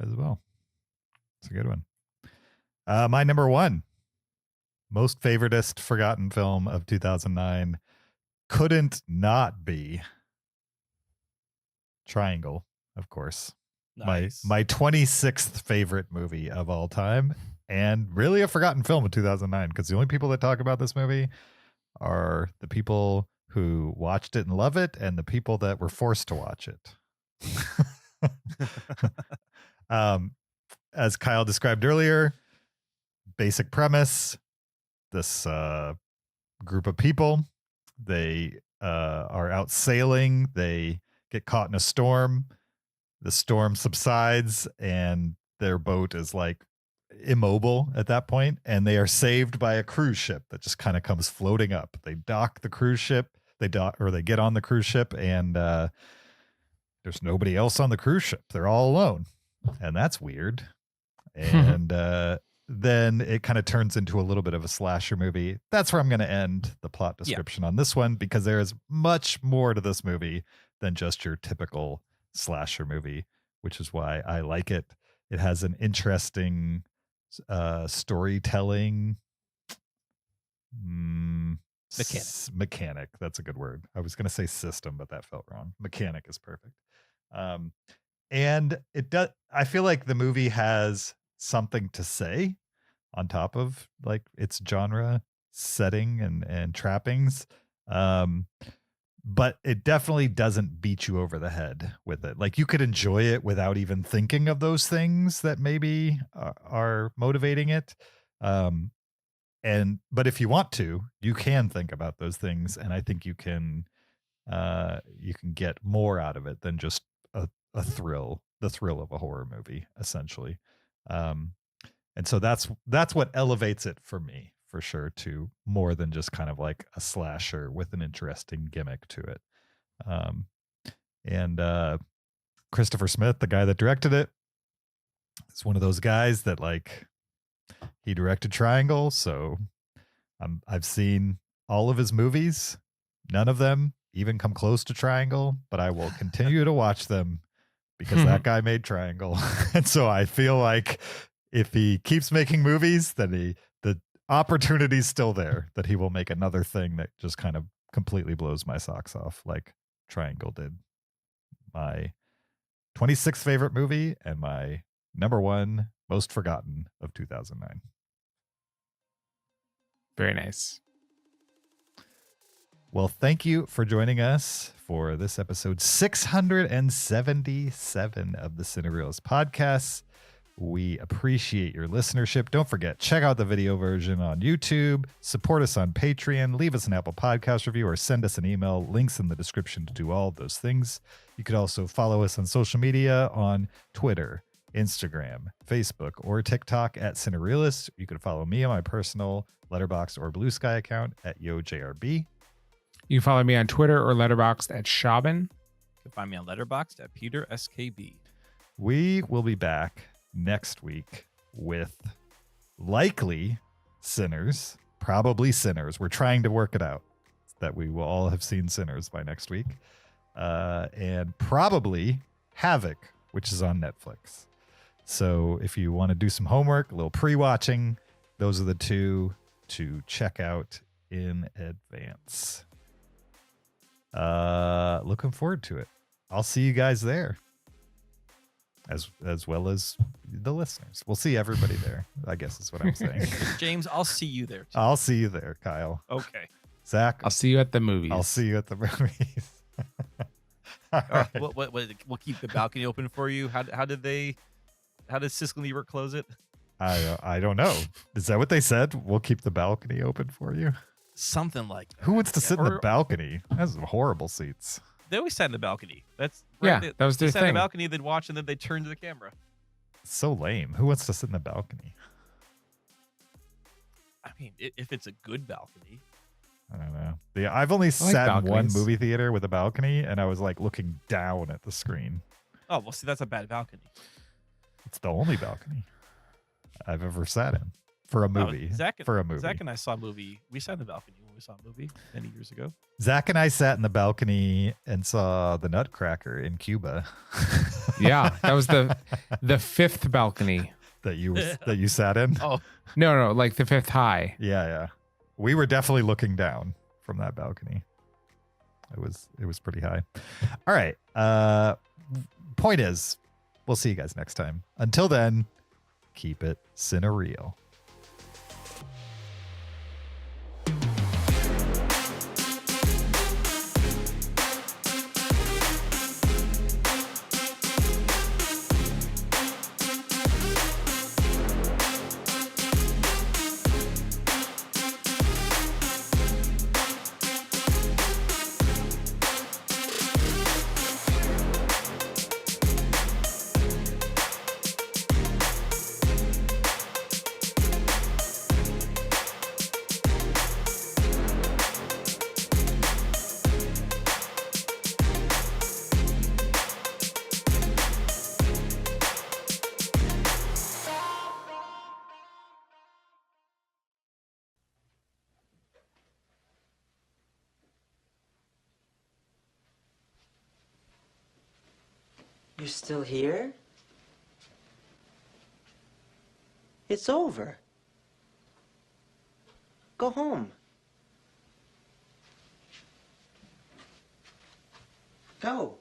as well. It's a good one. My number 1 most favoritist forgotten film of 2009, couldn't not be Triangle, of course. Nice. My 26th favorite movie of all time, and really a forgotten film of 2009, because the only people that talk about this movie are the people who watched it and love it and the people that were forced to watch it. As Kyle described earlier, basic premise, this group of people, they are out sailing, they get caught in a storm, the storm subsides, and their boat is like immobile at that point, and they are saved by a cruise ship that just kind of comes floating up. They dock the cruise ship, they get on the cruise ship, and there's nobody else on the cruise ship. They're all alone, and that's weird. And then it kind of turns into a little bit of a slasher movie. That's where I'm going to end the plot description on this one, because there is much more to this movie than just your typical slasher movie, which is why I like it. It has an interesting storytelling mechanic. That's a good word. I was going to say system, but that felt wrong. Mechanic is perfect. And it does. I feel like the movie has something to say on top of like its genre setting and trappings. But it definitely doesn't beat you over the head with it. Like, you could enjoy it without even thinking of those things that maybe are motivating it. But if you want to, you can think about those things, and I think you can get more out of it than just the thrill of a horror movie, essentially. And so that's what elevates it for me, for sure, to more than just kind of like a slasher with an interesting gimmick to it. And Christopher Smith, the guy that directed it, is one of those guys that, like, he directed Triangle, so I've seen all of his movies. None of them even come close to Triangle, but I will continue to watch them because that guy made Triangle. And so I feel like if he keeps making movies, then the opportunity's still there that he will make another thing that just kind of completely blows my socks off, like Triangle did. My 26th favorite movie and my number one most forgotten of 2009. Very nice. Well, thank you for joining us for this episode 677 of the Cinereelists podcast. We appreciate your listenership. Don't forget, check out the video version on YouTube, support us on Patreon, leave us an Apple Podcast review, or send us an email. Links in the description to do all of those things. You could also follow us on social media on Twitter, Instagram, Facebook, or TikTok at Cinereelists. You can follow me on my personal Letterboxd or Blue Sky account at YoJRB. You can follow me on Twitter or Letterboxd at Shaban. You can find me on Letterboxd at Peter SKB. We will be back next week with likely Sinners, probably Sinners. We're trying to work it out that we will all have seen Sinners by next week. And probably Havoc, which is on Netflix. So if you want to do some homework, a little pre-watching, those are the two to check out in advance. Looking forward to it. I'll see you guys there. As well as the listeners. We'll see everybody there, I guess is what I'm saying. James, I'll see you there too. I'll see you there, Kyle. Okay. Zach, I'll see you at the movies. I'll see you at the movies. All right. We'll keep the balcony open for you. How did Siskel and Ebert close it? I don't know. Is that what they said? We'll keep the balcony open for you? Something like that. Who wants to sit in the balcony? That's horrible seats. They always sat in the balcony. That's yeah, right. that was their they sat in thing. the balcony, they'd watch, and then they'd turn to the camera. So lame. Who wants to sit in the balcony? I mean, if it's a good balcony. I don't know. Yeah, I've only sat in one movie theater with a balcony, and I was like looking down at the screen. Oh, well, see, that's a bad balcony. It's the only balcony I've ever sat in for a movie. Zach and I saw a movie. We sat in the balcony when we saw a movie many years ago. Zach and I sat in the balcony and saw the Nutcracker in Cuba. Yeah, that was the fifth balcony that you sat in. Oh no, like the fifth high. Yeah. We were definitely looking down from that balcony. It was pretty high. All right. Point is, we'll see you guys next time. Until then, keep it cinereal. You're still here? It's over. Go home. Go.